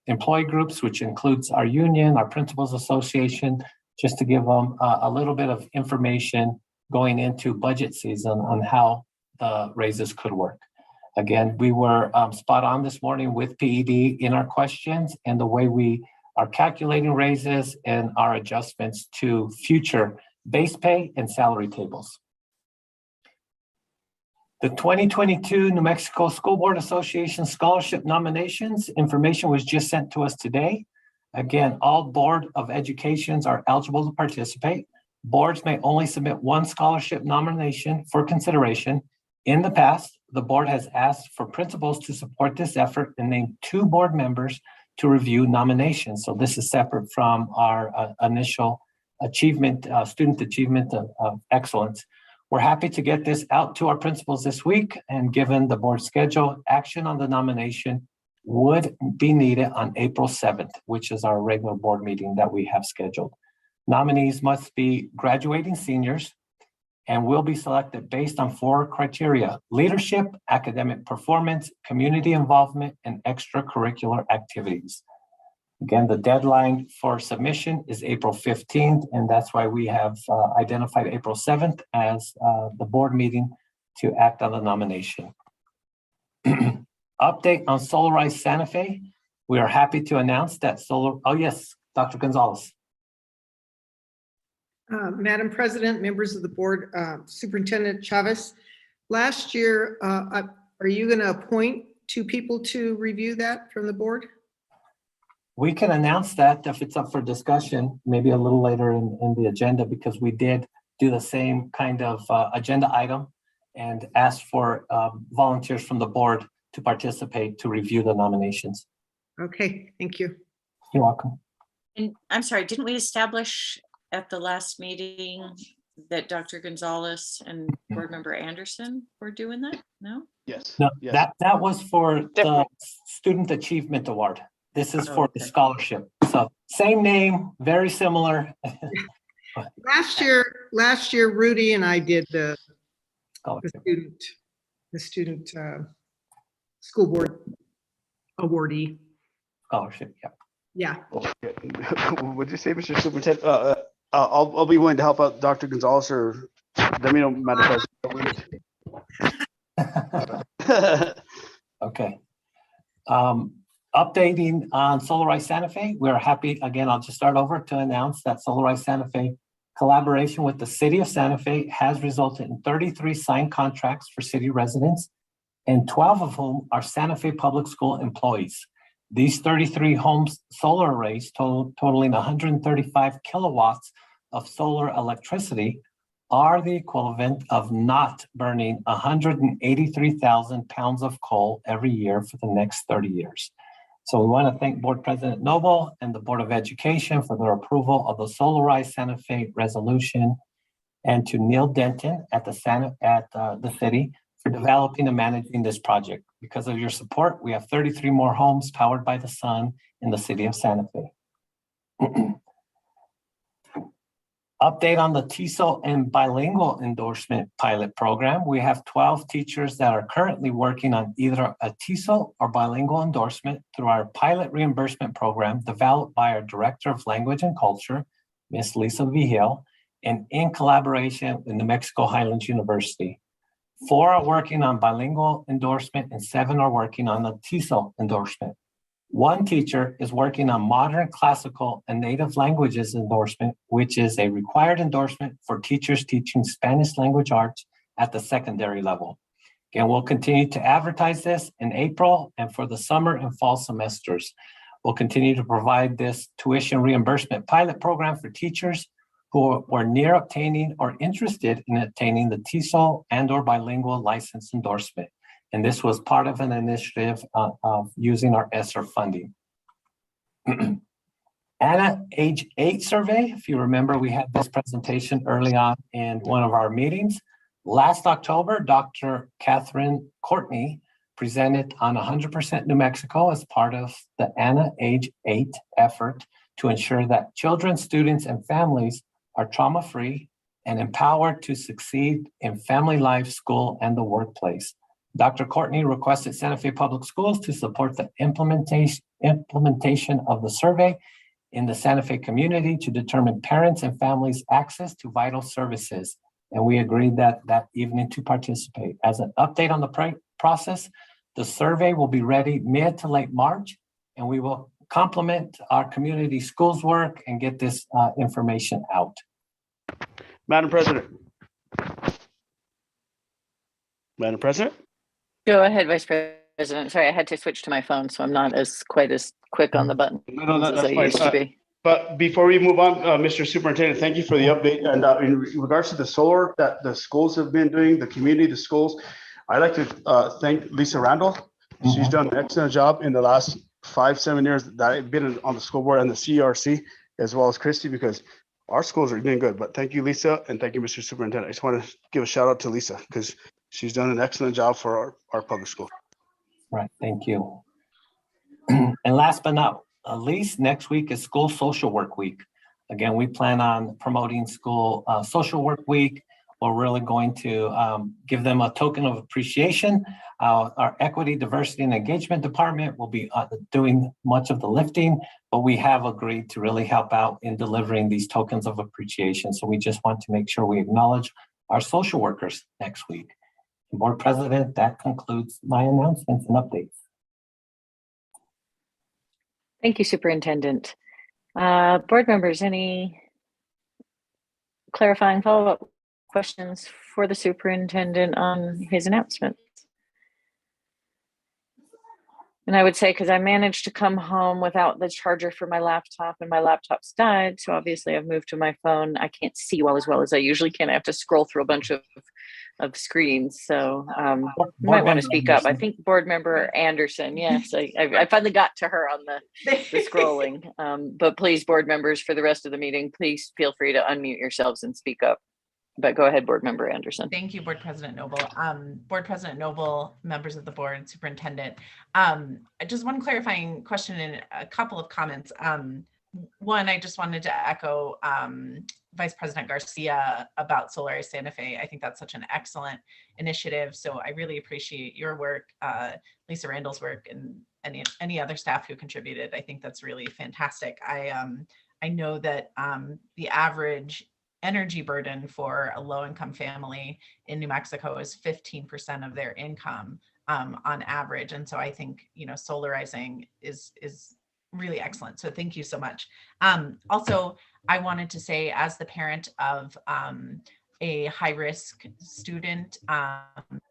D: employee groups, which includes our union, our principals association, just to give them a little bit of information going into budget season on how the raises could work. Again, we were spot on this morning with PED in our questions and the way we are calculating raises and our adjustments to future base pay and salary tables. The 2022 New Mexico School Board Association Scholarship nominations information was just sent to us today. Again, all Board of Educations are eligible to participate. Boards may only submit one scholarship nomination for consideration. In the past, the board has asked for principals to support this effort and named 2 board members to review nominations. So this is separate from our initial achievement, student achievement of excellence. We're happy to get this out to our principals this week, and given the board schedule, action on the nomination would be needed on April 7th, which is our regular board meeting that we have scheduled. Nominees must be graduating seniors and will be selected based on 4 criteria: leadership, academic performance, community involvement, and extracurricular activities. Again, the deadline for submission is April 15th, and that's why we have identified April 7th as the board meeting to act on the nomination. Update on Solarize Santa Fe. We are happy to announce that oh yes, Dr. Gonzalez.
E: Madam President, members of the board, Superintendent Chavez, last year, are you going to appoint 2 people to review that from the board?
D: We can announce that if it's up for discussion, maybe a little later in the agenda, because we did do the same kind of agenda item and asked for volunteers from the board to participate to review the nominations.
E: Okay, thank you.
D: You're welcome.
T: And I'm sorry, didn't we establish at the last meeting that Dr. Gonzalez and board member Anderson were doing that? No?
I: Yes.
D: No,
I: yes.
D: that was for the Student Achievement Award. This is for the scholarship. So same name, very similar.
E: Last year, Rudy and I did the student school board awardee.
D: Scholarship, yeah.
E: Yeah.
P: Would you say, Mr. Superintendent, I'll be willing to help out Dr. Gonzalez or let me know, Madam President.
D: Okay. Updating on Solarize Santa Fe, we're happy, again, I'll just start over to announce that Solarize Santa Fe collaboration with the city of Santa Fe has resulted in 33 signed contracts for city residents, and 12 of whom are Santa Fe Public School employees. These 33 homes solar arrays totaling 135 kilowatts of solar electricity are the equivalent of not burning 183,000 pounds of coal every year for the next 30 years. So we want to thank Board President Noble and the Board of Education for their approval of the Solarize Santa Fe resolution, and to Neil Denton at the city for developing and managing this project. Because of your support, we have 33 more homes powered by the sun in the city of Santa Fe. Update on the TESOL and bilingual endorsement pilot program. We have 12 teachers that are currently working on either a TESOL or bilingual endorsement through our pilot reimbursement program developed by our Director of Language and Culture, Ms. Lisa Vigil, and in collaboration with New Mexico Highlands University. 4 are working on bilingual endorsement and 7 are working on the TESOL endorsement. 1 teacher is working on modern classical and native languages endorsement, which is a required endorsement for teachers teaching Spanish language arts at the secondary level. Again, we'll continue to advertise this in April and for the summer and fall semesters. We'll continue to provide this tuition reimbursement pilot program for teachers who were near obtaining or interested in obtaining the TESOL and or bilingual license endorsement. And this was part of an initiative of using our ESSER funding. Anna Age 8 survey, if you remember, we had this presentation early on in one of our meetings. Last October, Dr. Catherine Courtney presented on 100% New Mexico as part of the Anna Age 8 effort to ensure that children, students, and families are trauma-free and empowered to succeed in family life, school, and the workplace. Dr. Courtney requested Santa Fe Public Schools to support the implementation of the survey in the Santa Fe community to determine parents and families' access to vital services. And we agreed that evening to participate. As an update on the process, the survey will be ready mid to late March, and we will complement our community schools work and get this information out.
P: Madam President. Madam President.
B: Go ahead, Vice President. Sorry, I had to switch to my phone, so I'm not quite as quick on the button as I used to be.
P: But before we move on, Mr. Superintendent, thank you for the update. And in regards to the solar that the schools have been doing, the community, the schools, I'd like to thank Lisa Randall. She's done an excellent job in the last 5-7 years that I've been on the school board and the CRC, as well as Christy, because our schools are doing good. But thank you, Lisa, and thank you, Mr. Superintendent. I just want to give a shout out to Lisa because she's done an excellent job for our public school.
D: Right, thank you. And last but not least, next week is School Social Work Week. Again, we plan on promoting School Social Work Week. We're really going to give them a token of appreciation. Our Equity, Diversity, and Engagement Department will be doing much of the lifting, but we have agreed to really help out in delivering these tokens of appreciation. So we just want to make sure we acknowledge our social workers next week. Board President, that concludes my announcements and updates.
B: Thank you, Superintendent. Board members, any clarifying follow-up questions for the superintendent on his announcements? And I would say, because I managed to come home without the charger for my laptop and my laptop's died, so obviously I've moved to my phone. I can't see as well as I usually can. I have to scroll through a bunch of screens. So you might want to speak up. I think Board Member Anderson, yes, I finally got to her on the scrolling. But please, board members, for the rest of the meeting, please feel free to unmute yourselves and speak up. But go ahead, Board Member Anderson.
S: Thank you, Board President Noble. Board President Noble, members of the board, Superintendent. Just one clarifying question and a couple of comments. one, I just wanted to echo Vice President Garcia about Solarize Santa Fe. I think that's such an excellent initiative. So I really appreciate your work, Lisa Randall's work, and any other staff who contributed. I think that's really fantastic. I know that the average energy burden for a low-income family in New Mexico is 15% of their income on average. And so I think, solarizing is really excellent. So thank you so much. Also, I wanted to say, as the parent of a high-risk student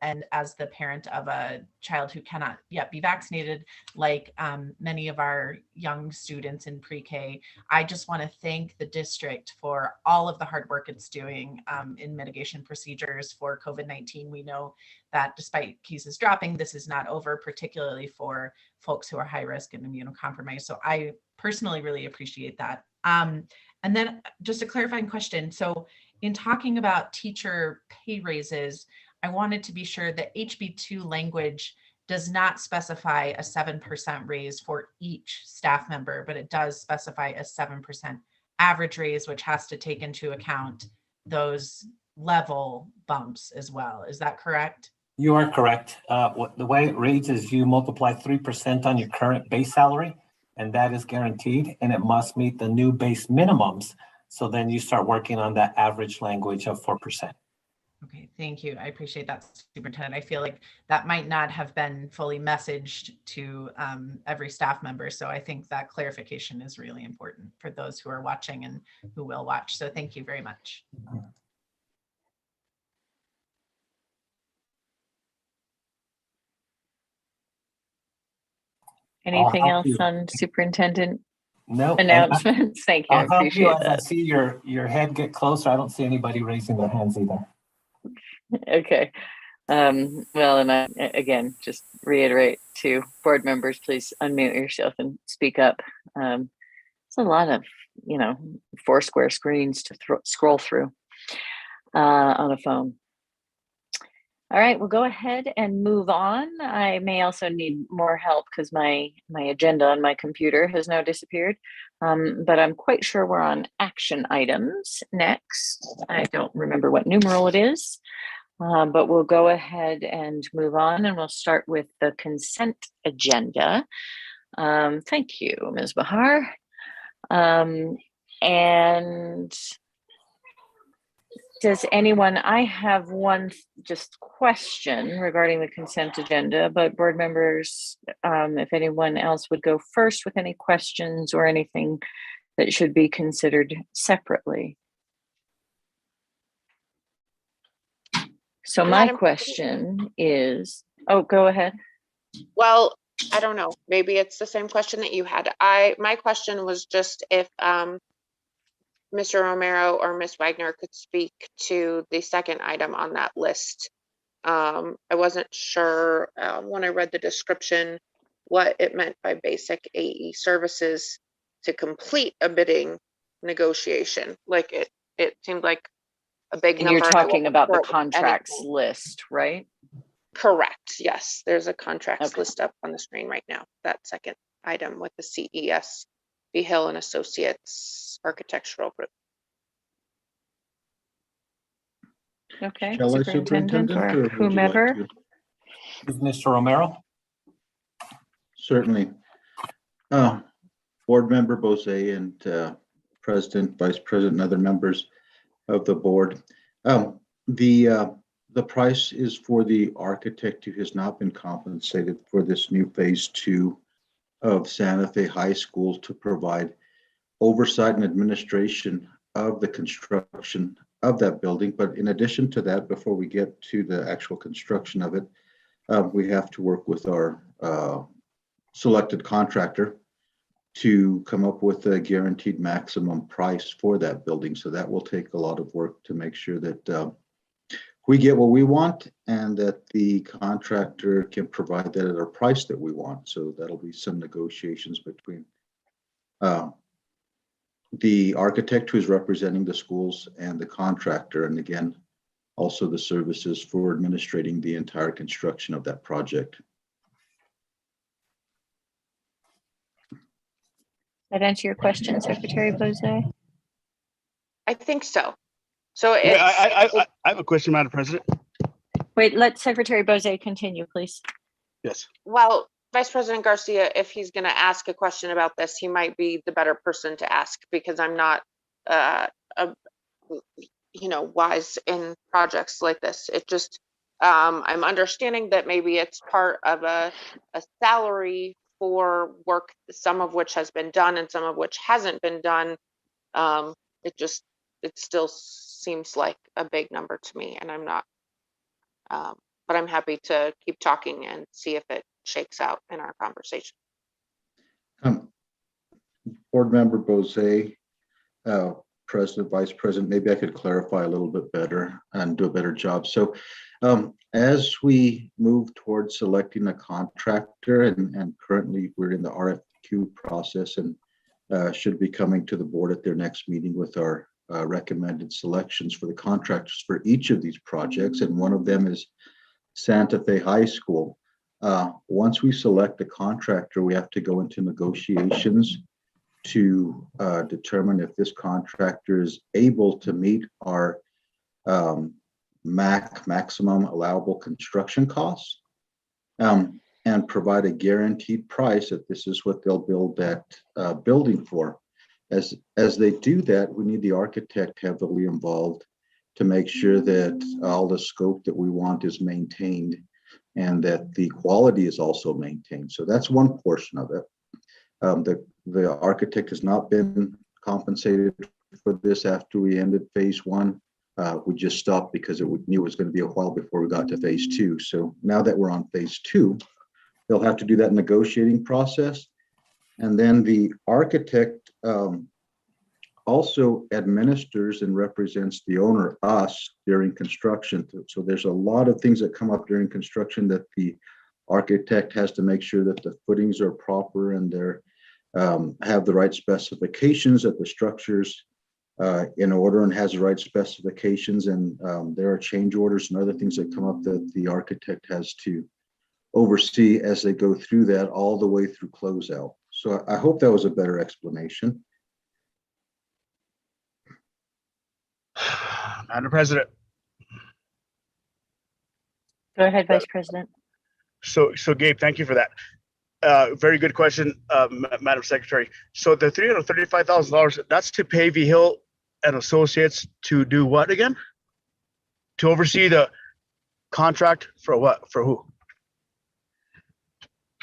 S: and as the parent of a child who cannot yet be vaccinated, like many of our young students in pre-K, I just want to thank the district for all of the hard work it's doing in mitigation procedures for COVID-19. We know that despite cases dropping, this is not over, particularly for folks who are high risk and immunocompromised. So I personally really appreciate that. And then just a clarifying question. So in talking about teacher pay raises, I wanted to be sure that HB2 language does not specify a 7% raise for each staff member, but it does specify a 7% average raise, which has to take into account those level bumps as well. Is that correct?
D: You are correct. The way it reads is you multiply 3% on your current base salary, and that is guaranteed, and it must meet the new base minimums. So then you start working on that average language of 4%.
S: Okay, thank you. I appreciate that, Superintendent. I feel like that might not have been fully messaged to every staff member. So I think that clarification is really important for those who are watching and who will watch. So thank you very much.
B: Anything else on superintendent
D: No
B: announcements? Thank you. I
D: I'll help you
B: appreciate
D: as I
B: that.
D: see your head get closer. I don't see anybody raising their hands either.
B: Okay. Well, and I, again, just reiterate to board members, please unmute yourself and speak up. It's a lot of, 4 square screens to scroll through on a phone. All right, we'll go ahead and move on. I may also need more help because my agenda on my computer has now disappeared, but I'm quite sure we're on action items next. I don't remember what numeral it is, but we'll go ahead and move on, and we'll start with the consent agenda. Thank you, Ms. Bahar. And does anyone, I have one just question regarding the consent agenda, but board members, if anyone else would go first with any questions or anything that should be considered separately. So my question is, oh, go ahead.
F: Well, I don't know. Maybe it's the same question that you had. My question was just if Mr. Romero or Ms. Wagner could speak to the second item on that list. I wasn't sure when I read the description what it meant by basic AE services to complete a bidding negotiation. Like it seemed like a big number.
B: And you're talking about the contracts list, right?
F: Correct. Yes, there's a contracts list up on the screen right now. That second item with the CES, B. Hill and Associates Architectural Group.
B: Okay,
U: Shall I,
B: Superintendent or
U: would you like
B: whomever.
U: to?
D: Mr. Romero?
U: Certainly. Board Member Bose and President, Vice President, and other members of the board. The price is for the architect who has not been compensated for this new phase 2 of Santa Fe High School to provide oversight and administration of the construction of that building. But in addition to that, before we get to the actual construction of it, we have to work with our selected contractor to come up with a guaranteed maximum price for that building. So that will take a lot of work to make sure that we get what we want and that the contractor can provide that at a price that we want. So that'll be some negotiations between the architect who's representing the schools and the contractor. And again, also the services for administrating the entire construction of that project.
B: That answer your question, Secretary Bose?
F: I think so. So
I: Wait,
F: it's,
I: I have a question, Madam President.
B: Wait, let Secretary Bose continue, please.
I: Yes.
F: well, Vice President Garcia, if he's going to ask a question about this, he might be the better person to ask because I'm not, wise in projects like this. It just, I'm understanding that maybe it's part of a salary for work, some of which has been done and some of which hasn't been done. It still seems like a big number to me, and I'm not, but I'm happy to keep talking and see if it shakes out in our conversation.
U: Board Member Bose, President, Vice President, maybe I could clarify a little bit better and do a better job. So as we move towards selecting a contractor, and currently we're in the RFQ process and should be coming to the board at their next meeting with our recommended selections for the contractors for each of these projects. And one of them is Santa Fe High School. Once we select a contractor, we have to go into negotiations to determine if this contractor is able to meet our maximum allowable construction costs and provide a guaranteed price that this is what they'll build that building for. As they do that, we need the architect heavily involved to make sure that all the scope that we want is maintained and that the quality is also maintained. So that's one portion of it. The architect has not been compensated for this after we ended phase one. We just stopped because we knew it was going to be a while before we got to phase two. So now that we're on phase two, they'll have to do that negotiating process. And then the architect also administers and represents the owner, us, during construction. So there's a lot of things that come up during construction that the architect has to make sure that the footings are proper and they're have the right specifications, that the structure's in order and has the right specifications. And there are change orders and other things that come up that the architect has to oversee as they go through that all the way through closeout. So I hope that was a better explanation.
I: Madam President.
B: Go ahead, Vice President.
I: So Gabe, thank you for that. Very good question, Madam Secretary. So the $335,000, that's to pay V Hill and Associates to do what again? To oversee the contract for what? For who?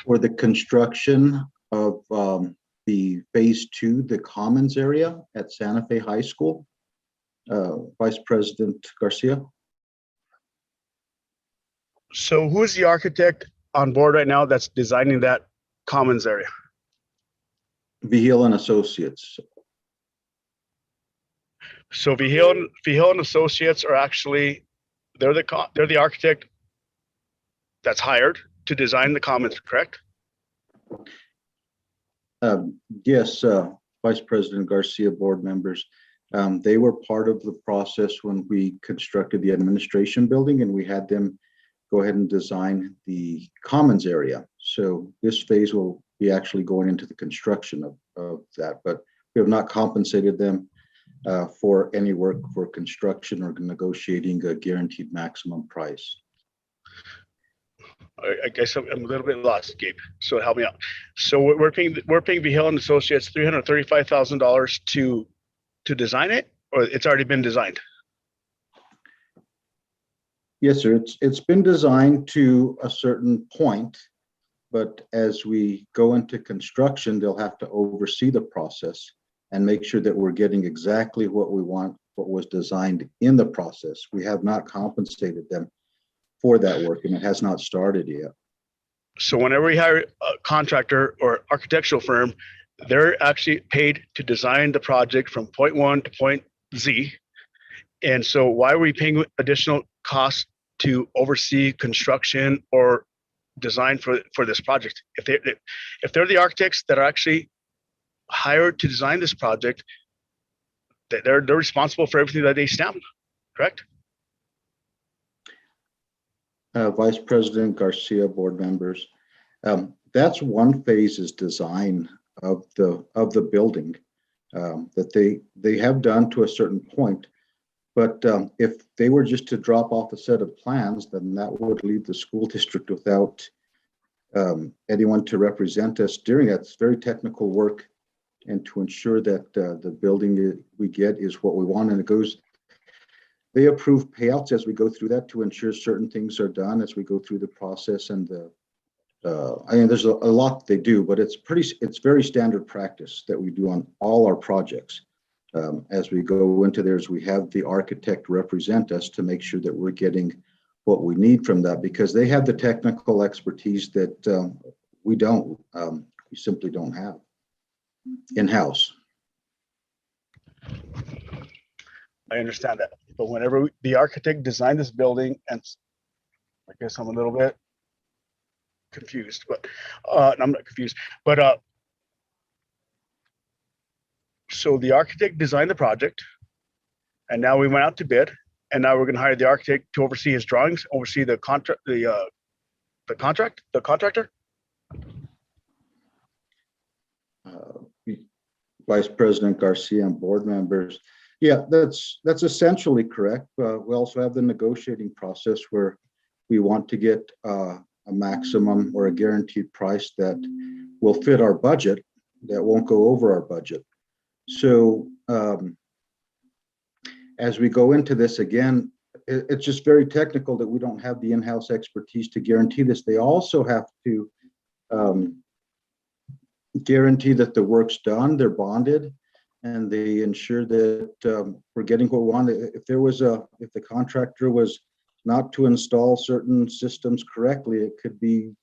U: For the construction of the phase two, the commons area at Santa Fe High School. Vice President Garcia.
I: So who is the architect on board right now that's designing that commons area?
U: V Hill and Associates.
I: So V Hill and Associates are actually they're the architect that's hired to design the commons, correct?
U: Yes, Vice President Garcia, board members. They were part of the process when we constructed the administration building, and we had them go ahead and design the commons area. So this phase will be actually going into the construction of that, but we have not compensated them for any work for construction or negotiating a guaranteed maximum price.
I: I guess I'm a little bit lost, Gabe. So help me out. So we're paying V Hill and Associates $335,000 to design it, or it's already been designed?
U: Yes, sir. It's been designed to a certain point, but as we go into construction, they'll have to oversee the process and make sure that we're getting exactly what we want, what was designed in the process. We have not compensated them for that work, and it has not started yet.
I: So whenever we hire a contractor or architectural firm, they're actually paid to design the project from point one to point Z. And so why are we paying additional costs to oversee construction or design for this project? If they're the architects that are actually hired to design this project, they're responsible for everything that they stamp, correct?
U: Vice President Garcia, board members, that's one phase is design the building that they have done to a certain point. But if they were just to drop off a set of plans, then that would leave the school district without anyone to represent us during that. It's very technical work, and to ensure that the building we get is what we want. And it goes, they approve payouts as we go through that to ensure certain things are done as we go through the process. And I mean, there's a lot they do, but it's very standard practice that we do on all our projects. As we go into theirs, we have the architect represent us to make sure that we're getting what we need from that, because they have the technical expertise that we don't. We simply don't have in-house.
P: I understand that, but whenever the architect designed this building, and I guess I'm a little bit confused, but I'm not confused, but so the architect designed the project, and now we went out to bid, and now we're going to hire the architect to oversee his drawings, oversee the contract, the contractor.
U: Vice President Garcia and board members. Yeah, that's essentially correct. We also have the negotiating process where we want to get a maximum or a guaranteed price that will fit our budget, that won't go over our budget. So as we go into this again, it's just very technical that we don't have the in-house expertise to guarantee this. They also have to guarantee that the work's done, they're bonded, and they ensure that we're getting what we want. If the contractor was not to install certain systems correctly, it could be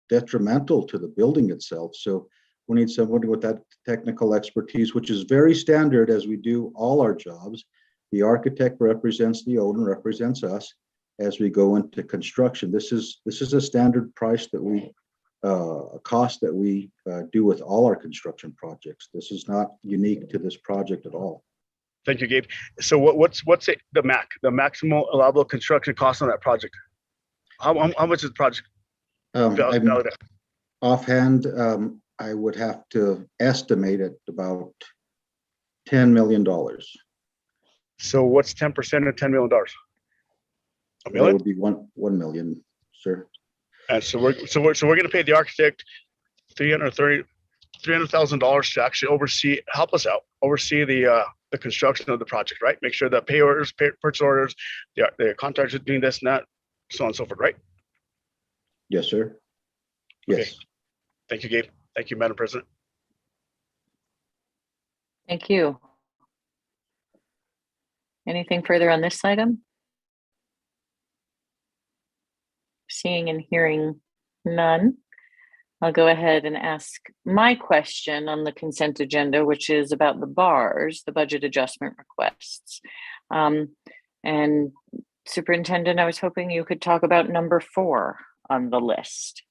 U: detrimental to the building itself. So we need somebody with that technical expertise, which is very standard as we do all our jobs. The architect represents the owner, represents us as we go into construction. This is a standard price that we a cost that we do with all our construction projects. This is not unique to this project at all.
P: Thank you, Gabe. So what's the maximum allowable construction cost on that project? How much is the project?
U: Offhand, I would have to estimate it about $10 million.
P: So what's 10% of $10 million? $1 million?
U: That would be $1 million, sir.
P: And so we're going to pay the architect $300,000 to actually help us out, oversee the construction of the project, right? Make sure that pay orders, purchase orders, the contractors doing this and that, so on and so forth, right?
U: Yes, sir. Yes.
P: Okay. Thank you, Gabe. Thank you, Madam President.
B: Thank you. Anything further on this item? Seeing and hearing none, I'll go ahead and ask my question on the consent agenda, which is about the bars, the budget adjustment requests. And Superintendent, I was hoping you could talk about number 4 on the list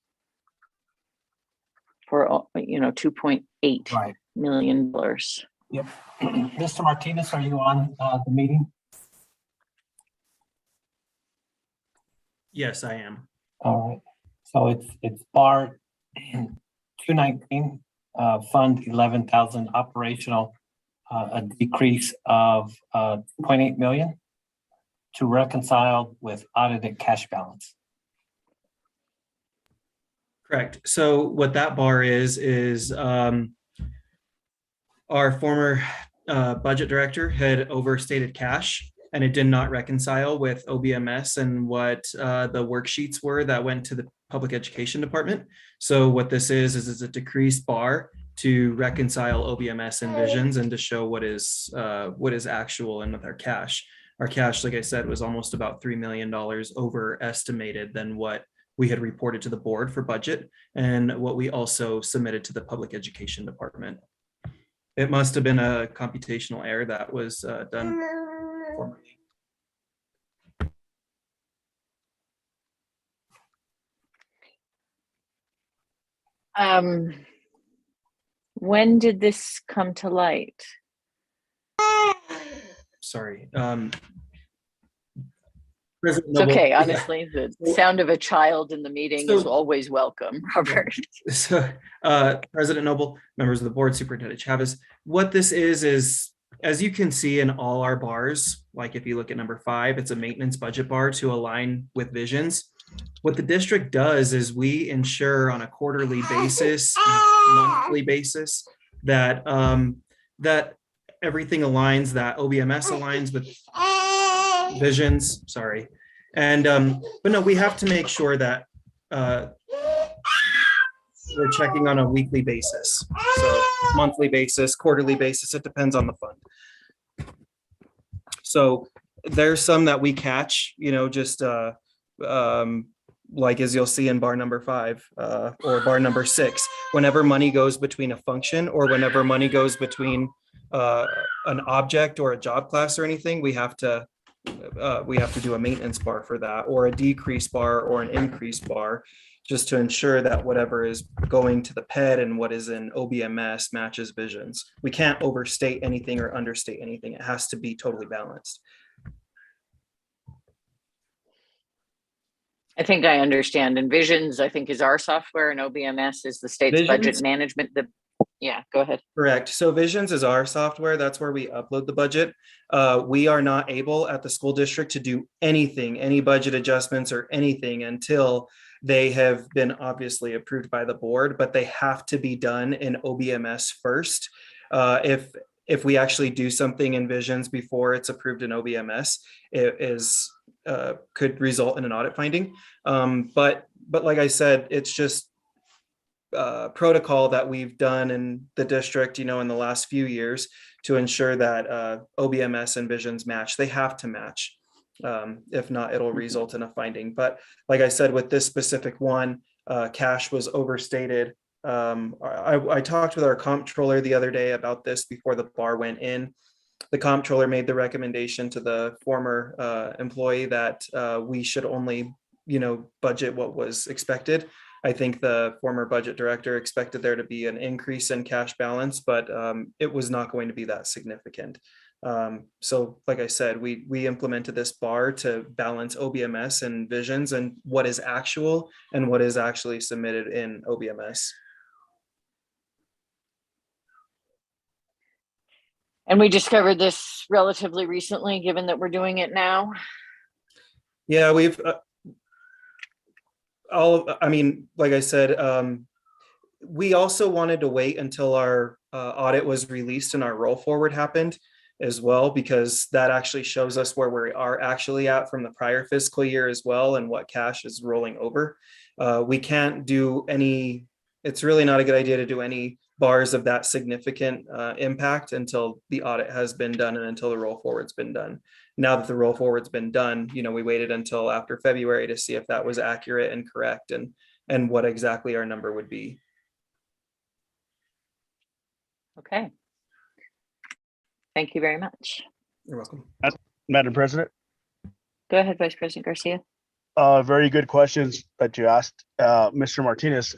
B: for, $2.8 million.
D: Yep. Mr. Martinez, are you on the meeting?
M: Yes, I am.
D: All right. So it's bar 219, fund 11,000 operational, a decrease of 2.8 million to reconcile with audited cash balance.
M: Correct. So what that bar is our former budget director had overstated cash, and it did not reconcile with OBMS and what the worksheets were that went to the public education department. So what this is a decreased bar to reconcile OBMS and visions and to show what is actual and with our cash. Our cash, like I said, was almost about $3 million overestimated than what we had reported to the board for budget and what we also submitted to the public education department. It must have been a computational error that was done formerly.
B: When did this come to light?
M: Sorry.
B: It's
O: Noble,
B: okay,
O: yeah.
B: honestly, the sound of a child in the meeting is
O: So-
B: always welcome, Robert.
O: So, President Noble, members of the board, Superintendent Chavez, what this is, as you can see in all our bars, like if you look at number 5, it's a maintenance budget bar to align with visions. What the district does is we ensure on a quarterly basis, monthly basis, that that everything aligns, that OBMS aligns with visions, sorry. And, but no, we have to make sure that we're checking on a weekly basis. So monthly basis, quarterly basis, it depends on the fund. So there's some that we catch, just like as you'll see in bar number 5 or bar number 6, whenever money goes between a function or whenever money goes between an object or a job class or anything, we have to do a maintenance bar for that, or a decrease bar or an increase bar, just to ensure that whatever is going to the PED and what is in OBMS matches visions. We can't overstate anything or understate anything. It has to be totally balanced.
B: I think I understand. And Visions, I think, is our software, and OBMS is the state's budget
O: Visions?
B: management. Yeah, go ahead.
O: Correct. So Visions is our software. That's where we upload the budget. We are not able at the school district to do anything, any budget adjustments or anything until they have been obviously approved by the board, but they have to be done in OBMS first. If we actually do something in Visions before it's approved in OBMS, it is could result in an audit finding. But like I said, it's just protocol that we've done in the district, in the last few years to ensure that OBMS and Visions match. They have to match. If not, it'll result in a finding. But like I said, with this specific one, cash was overstated. I talked with our comptroller the other day about this before the bar went in. The comptroller made the recommendation to the former employee that we should only, budget what was expected. I think the former budget director expected there to be an increase in cash balance, but it was not going to be that significant. So like I said, we implemented this bar to balance OBMS and Visions and what is actual and what is actually submitted in OBMS.
B: And we discovered this relatively recently, given that we're doing it now.
O: Yeah, we've like I said, we also wanted to wait until our audit was released and our roll forward happened as well, because that actually shows us where we are actually at from the prior fiscal year as well and what cash is rolling over. We can't do it's really not a good idea to do any bars of that significant impact until the audit has been done and until the roll forward's been done. Now that the roll forward's been done, we waited until after February to see if that was accurate and correct and what exactly our number would be.
B: Okay. Thank you very much.
O: You're welcome.
P: Madam President.
B: Go ahead, Vice President Garcia.
P: Very good questions that you asked, Mr. Martinez.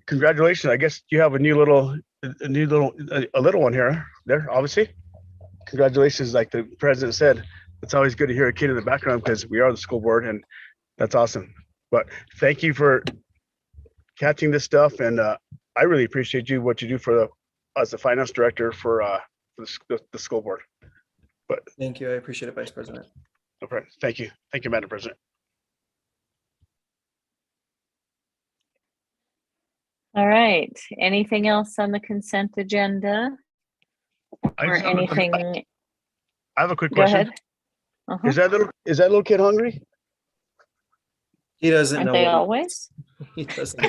P: Congratulations. I guess you have a little one here, there, obviously. Congratulations. Like the president said, it's always good to hear a kid in the background because we are the school board and that's awesome. But thank you for catching this stuff. And I really appreciate what you do as the finance director for the school board. But
O: thank you. I appreciate it, Vice President.
P: Okay. Thank you. Thank you, Madam President.
B: All right. Anything else on the consent agenda? Or anything?
P: I have a quick question.
B: Go ahead.
P: Is that little kid hungry?
O: He doesn't
B: Aren't
O: know.
B: they always?
O: He doesn't know.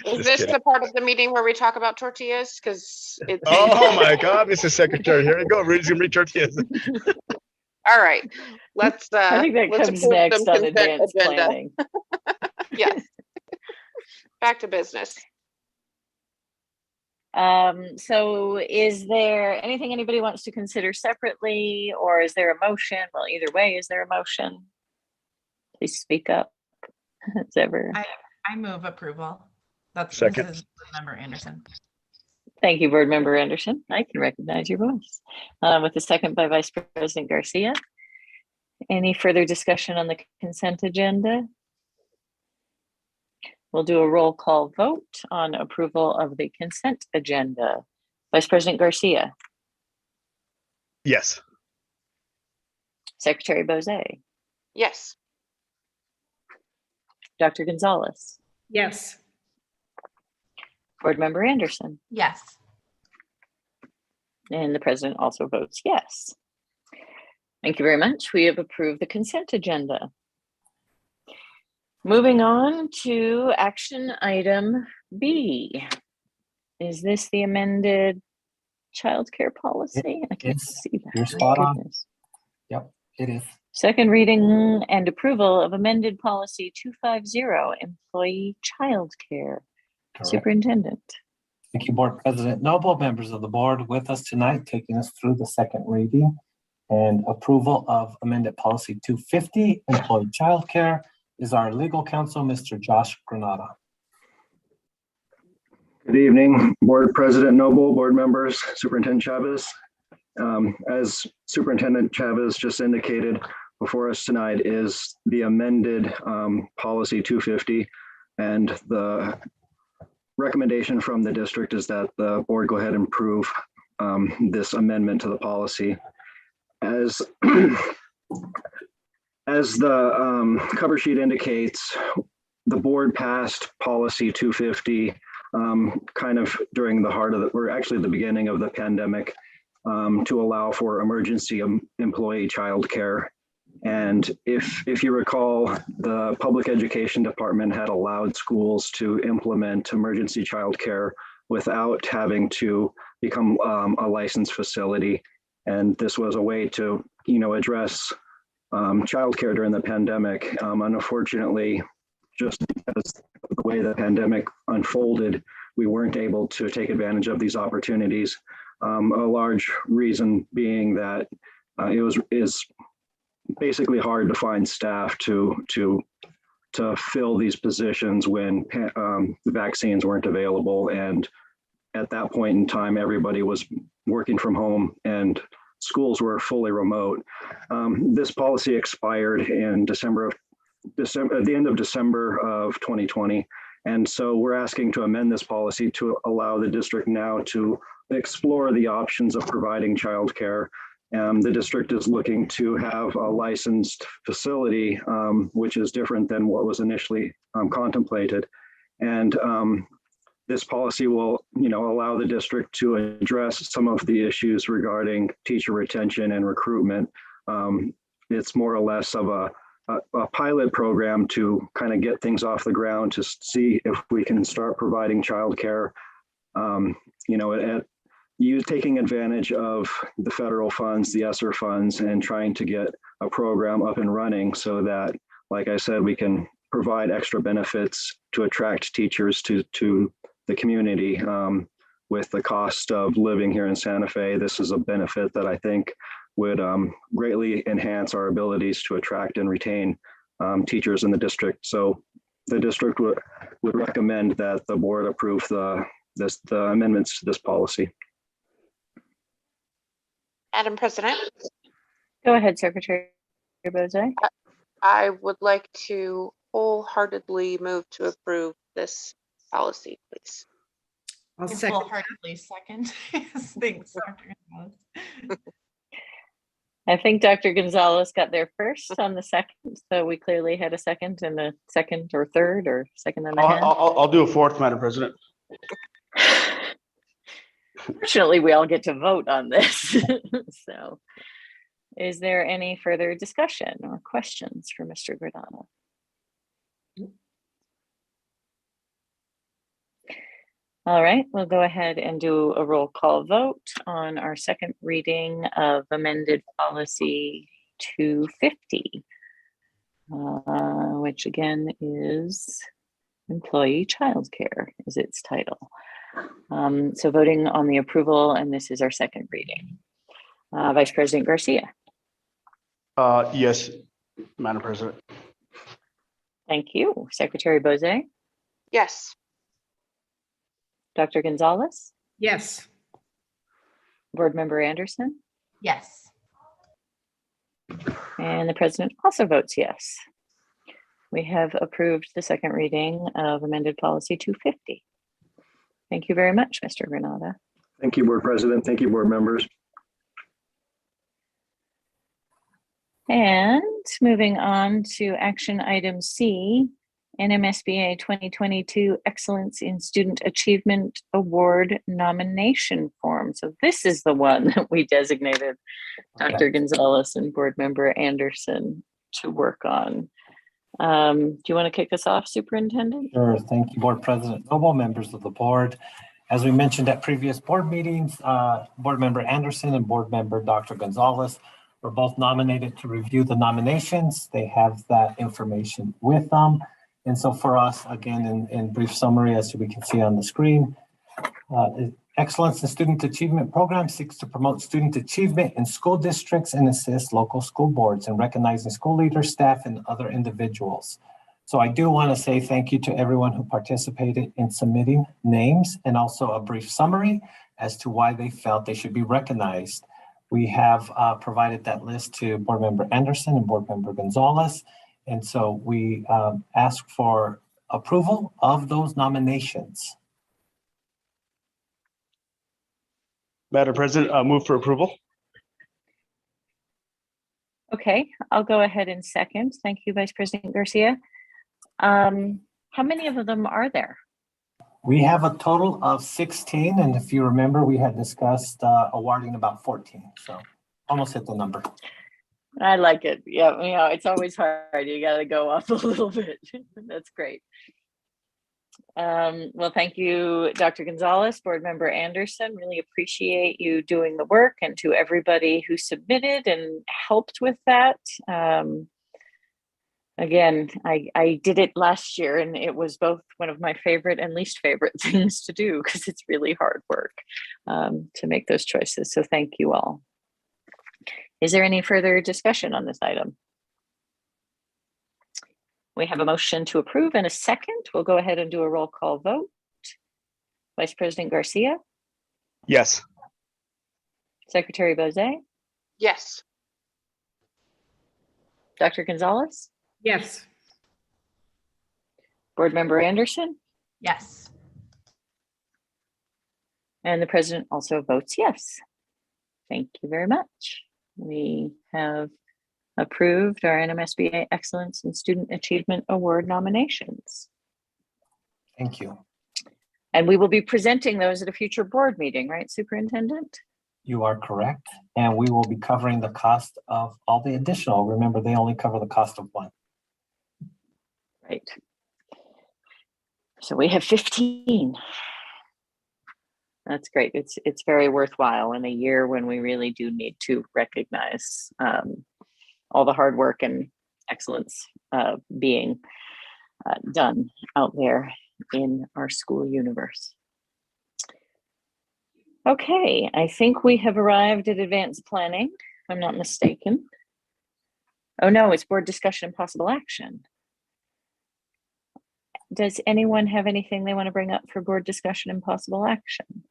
F: Is this the part of the meeting where we talk about tortillas? Because it's.
P: Oh my God, Mrs. Secretary, here we go. We're gonna read tortillas.
F: All right, let's.
B: I think that
F: let's
B: comes
F: approve
B: next
F: some
B: on
F: consent
B: advanced
F: agenda.
B: planning.
F: Yes. Back to business.
B: So is there anything anybody wants to consider separately, or is there a motion? Well, either way, is there a motion? Please speak up. It's ever.
S: I move approval. That's
P: Second.
S: Mrs. Member Anderson.
B: Thank you, Board Member Anderson. I can recognize your voice. With a second by Vice President Garcia. Any further discussion on the consent agenda? We'll do a roll call vote on approval of the consent agenda. Vice President Garcia,
I: Yes.
B: Secretary Bozay,
F: Yes.
B: Dr. Gonzalez,
E: Yes.
B: Board Member Anderson,
S: Yes.
B: and the president also votes yes. Thank you very much. We have approved the consent agenda. Moving on to action item B. Is this the amended childcare policy? I can't see that.
D: You're
B: My
D: spot on.
B: goodness.
D: Yep, it is.
B: Second reading and approval of amended policy 250, employee childcare.
D: Correct.
B: Superintendent.
D: Thank you, Board President Noble, members of the board with us tonight, taking us through the second reading and approval of amended policy 250, employee childcare, is our legal counsel, Mr. Josh Granada.
H: Good evening, Board President Noble, board members, Superintendent Chavez. As Superintendent Chavez just indicated, before us tonight is the amended policy 250, and the recommendation from the district is that the board go ahead and approve this amendment to the policy. As the cover sheet indicates, the board passed policy 250 kind of during the heart of the, or actually the beginning of the pandemic, to allow for emergency employee childcare. And if you recall, the public education department had allowed schools to implement emergency childcare without having to become a licensed facility. And this was a way to, address childcare during the pandemic. Unfortunately, just because of the way the pandemic unfolded, we weren't able to take advantage of these opportunities. A large reason being that is basically hard to find staff to fill these positions when the vaccines weren't available. And at that point in time, everybody was working from home and schools were fully remote. This policy expired in at the end of December of 2020. And so we're asking to amend this policy to allow the district now to explore the options of providing childcare. The district is looking to have a licensed facility, which is different than what was initially contemplated. And this policy will, allow the district to address some of the issues regarding teacher retention and recruitment. It's more or less of a pilot program to kind of get things off the ground to see if we can start providing childcare, taking advantage of the federal funds, the ESSER funds, and trying to get a program up and running so that, like I said, we can provide extra benefits to attract teachers to the community. With the cost of living here in Santa Fe, this is a benefit that I think would greatly enhance our abilities to attract and retain teachers in the district. So the district would recommend that the board approve the amendments to this policy.
F: Madam President,
B: Go ahead, Secretary Bozay.
F: I would like to wholeheartedly move to approve this policy, please.
E: I'll
S: I
E: second.
S: wholeheartedly second. Thanks, Dr. Gonzalez.
B: I think Dr. Gonzalez got there first on the second, so we clearly had a second and a second or third or second and a half.
I: I'll do a fourth, Madam President.
B: Fortunately, we all get to vote on this. So is there any further discussion or questions for Mr. Granada? All right, we'll go ahead and do a roll call vote on our second reading of amended policy 250, which again is employee childcare is its title. So voting on the approval, and this is our second reading. Vice President Garcia.
I: Yes, Madam President.
B: Thank you. Secretary Bozay.
F: Yes.
B: Dr. Gonzalez.
E: Yes.
B: Board Member Anderson.
S: Yes.
B: And the president also votes yes. We have approved the second reading of amended policy 250. Thank you very much, Mr. Granada.
H: Thank you, Board President. Thank you, board members.
B: And moving on to action item C, NMSBA 2022 Excellence in Student Achievement Award nomination form. So this is the one that we designated Dr. Gonzalez and Board Member Anderson to work on. Do you want to kick us off, Superintendent?
D: Sure. Thank you, Board President Noble, members of the board. As we mentioned at previous board meetings, Board Member Anderson and Board Member Dr. Gonzalez were both nominated to review the nominations. They have that information with them. And so for us, again, in brief summary, as we can see on the screen, Excellence in Student Achievement Program seeks to promote student achievement in school districts and assist local school boards in recognizing school leaders, staff, and other individuals. So I do want to say thank you to everyone who participated in submitting names and also a brief summary as to why they felt they should be recognized. We have provided that list to Board Member Anderson and Board Member Gonzalez. And so we ask for approval of those nominations.
P: Madam President, move for approval.
B: Okay, I'll go ahead and second. Thank you, Vice President Garcia. How many of them are there?
D: We have a total of 16. And if you remember, we had discussed awarding about 14. So almost hit the number.
B: I like it. Yeah, you know, it's always hard. You got to go up a little bit. That's great. Well, thank you, Dr. Gonzalez, Board Member Anderson. Really appreciate you doing the work, and to everybody who submitted and helped with that. Again, I did it last year, and it was both one of my favorite and least favorite things to do because it's really hard work to make those choices. So thank you all. Is there any further discussion on this item? We have a motion to approve and a second. We'll go ahead and do a roll call vote. Vice President Garcia?
P: Yes.
B: Secretary Bozay?
F: Yes.
B: Dr. Gonzalez?
E: Yes.
B: Board Member Anderson?
S: Yes.
B: And the president also votes yes. Thank you very much. We have approved our NMSBA Excellence in Student Achievement Award nominations.
D: Thank you.
B: And we will be presenting those at a future board meeting, right, Superintendent?
D: You are correct. And we will be covering the cost of all the additional. Remember, they only cover the cost of one.
B: Right. So we have 15. That's great. It's very worthwhile in a year when we really do need to recognize all the hard work and excellence being done out there in our school universe. Okay, I think we have arrived at advanced planning, if I'm not mistaken. Oh no, it's board discussion and possible action. Does anyone have anything they want to bring up for board discussion and possible action?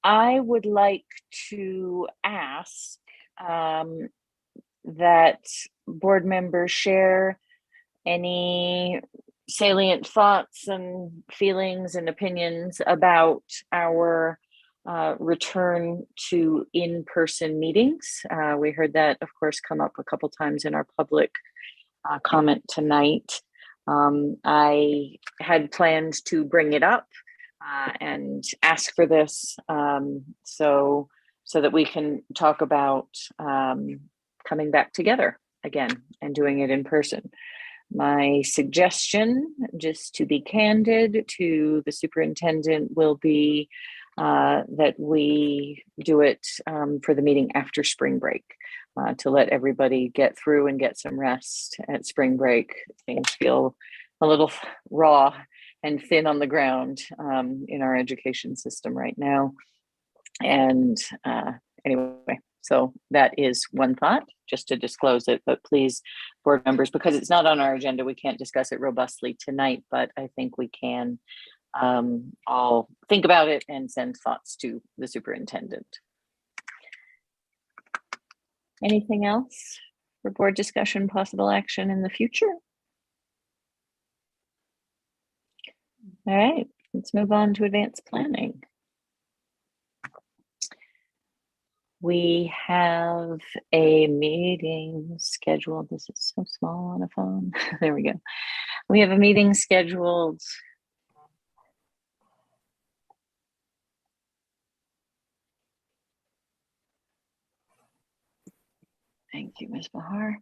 B: I would like to ask that board members share any salient thoughts and feelings and opinions about our return to in-person meetings. We heard that, of course, come up a couple times in our public comment tonight. I had planned to bring it up and ask for this so that we can talk about coming back together again and doing it in person. My suggestion, just to be candid to the superintendent, will be that we do it for the meeting after spring break to let everybody get through and get some rest at spring break. Things feel a little raw and thin on the ground in our education system right now. And anyway, so that is one thought, just to disclose it, but please, board members, because it's not on our agenda, we can't discuss it robustly tonight, but I think we can I'll think about it and send thoughts to the superintendent. Anything else for board discussion, possible action in the future? All right, let's move on to advanced planning. We have a meeting scheduled. This is so small on a phone. There we go. We have a meeting scheduled. Thank you, Ms. Bahar.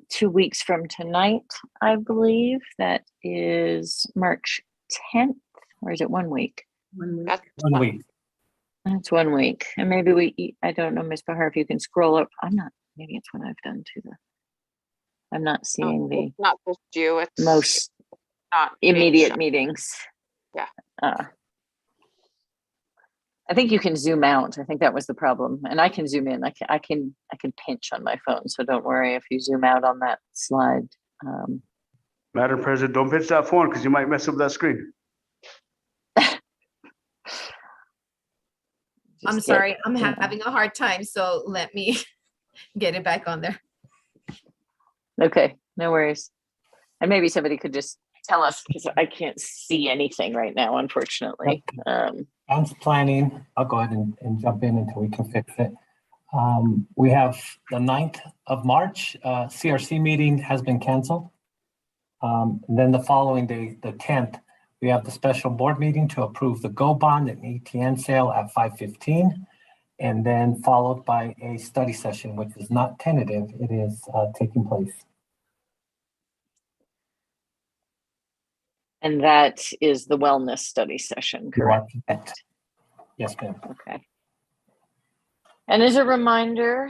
B: 2 weeks from tonight, I believe. That is March 10th, or is it 1 week?
E: 1 week.
F: That's
D: 1 week.
B: That's 1 week. And maybe I don't know, Ms. Bahar, if you can scroll up. Maybe it's when I've done to the, I'm not seeing the
F: It's not just you, it's
B: most
F: not being
B: immediate
F: shown.
B: meetings.
F: Yeah.
B: I think you can zoom out. I think that was the problem. And I can zoom in. I can pinch on my phone. So don't worry if you zoom out on that slide.
P: Madam President, don't pitch that phone because you might mess up that screen.
K: I'm sorry, I'm having a hard time, so let me get it back on there.
B: Okay, no worries. And maybe somebody could just tell us, because I can't see anything right now, unfortunately.
D: I'm planning, I'll go ahead and jump in until we can fix it. We have the 9th of March, CRC meeting has been canceled. Then the following day, the 10th, we have the special board meeting to approve the GO bond and ETN sale at 5:15. And then followed by a study session, which is not tentative, it is taking place.
B: And that is the wellness study session, correct?
D: Yes, ma'am.
B: Okay. And as a reminder,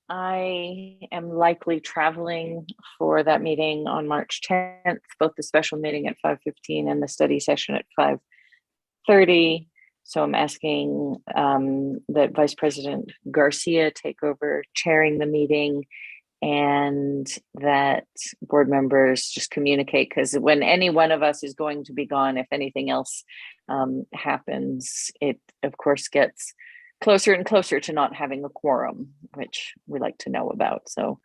B: I am likely traveling for that meeting on March 10th, both the special meeting at 5:15 and the study session at 5:30. So I'm asking that Vice President Garcia take over chairing the meeting, and that board members just communicate, because when any one of us is going to be gone, if anything else happens, it of course gets closer and closer to not having a quorum, which we like to know about. So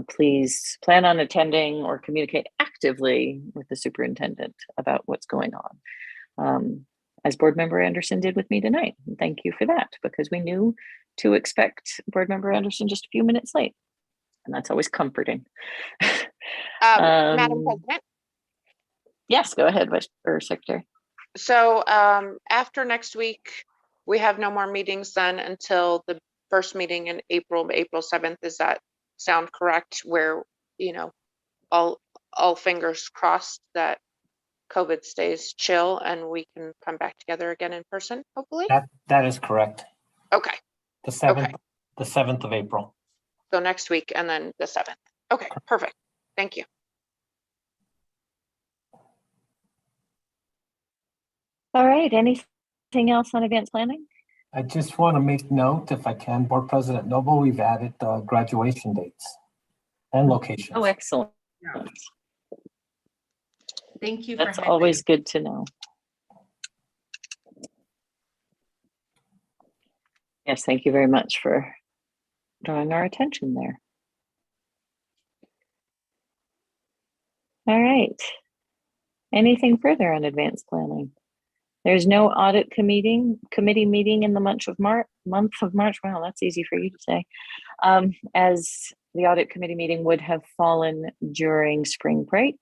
B: please plan on attending or communicate actively with the superintendent about what's going on. As Board Member Anderson did with me tonight. And thank you for that, because we knew to expect Board Member Anderson just a few minutes late. And that's always comforting.
F: Madam President?
B: Yes, go ahead, Secretary.
F: So after next week, we have no more meetings then until the first meeting in April 7th. Does that sound correct? Where, all fingers crossed that COVID stays chill and we can come back together again in person, hopefully?
D: That is correct.
F: Okay.
D: The 7th of April.
F: So next week and then the 7th. Okay, perfect. Thank you.
B: All right, anything else on advanced planning?
D: I just want to make note, if I can, Board President Noble, we've added graduation dates and locations.
B: Oh, excellent.
K: Yeah. Thank you.
B: That's always good to know. Yes, thank you very much for drawing our attention there. All right. Anything further on advanced planning? There's no audit committee meeting in the month of March. Wow, that's easy for you to say. As the audit committee meeting would have fallen during spring break.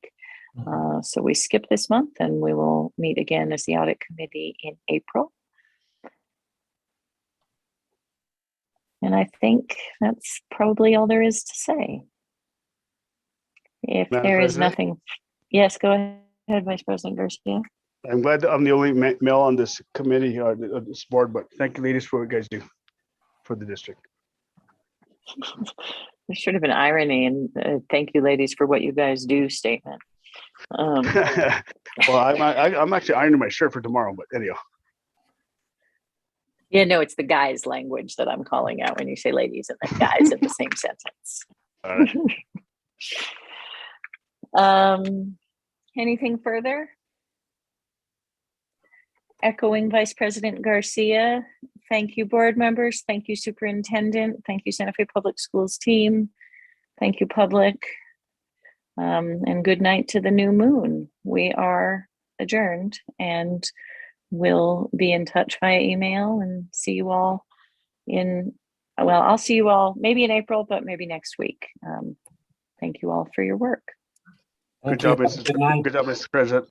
B: So we skip this month and we will meet again as the audit committee in April. And I think that's probably all there is to say. If
P: Madam
B: there is
P: President?
B: nothing, yes, go ahead, Vice President Garcia.
P: I'm glad that I'm the only male on this committee or this board, but thank you, ladies, for what you guys do for the district.
B: There should have been irony and thank you, ladies, for what you guys do statement.
P: Well, I'm actually ironing my shirt for tomorrow, but anyhow.
B: Yeah, no, it's the guys language that I'm calling out when you say ladies and then guys in the same sentence.
P: All right.
B: Anything further? Echoing Vice President Garcia, thank you, board members. Thank you, Superintendent. Thank you, Santa Fe Public Schools team. Thank you, public. And good night to the new moon. We are adjourned and we'll be in touch via email and see you all I'll see you all maybe in April, but maybe next week. Thank you all for your work.
I: Good job, Mrs. President.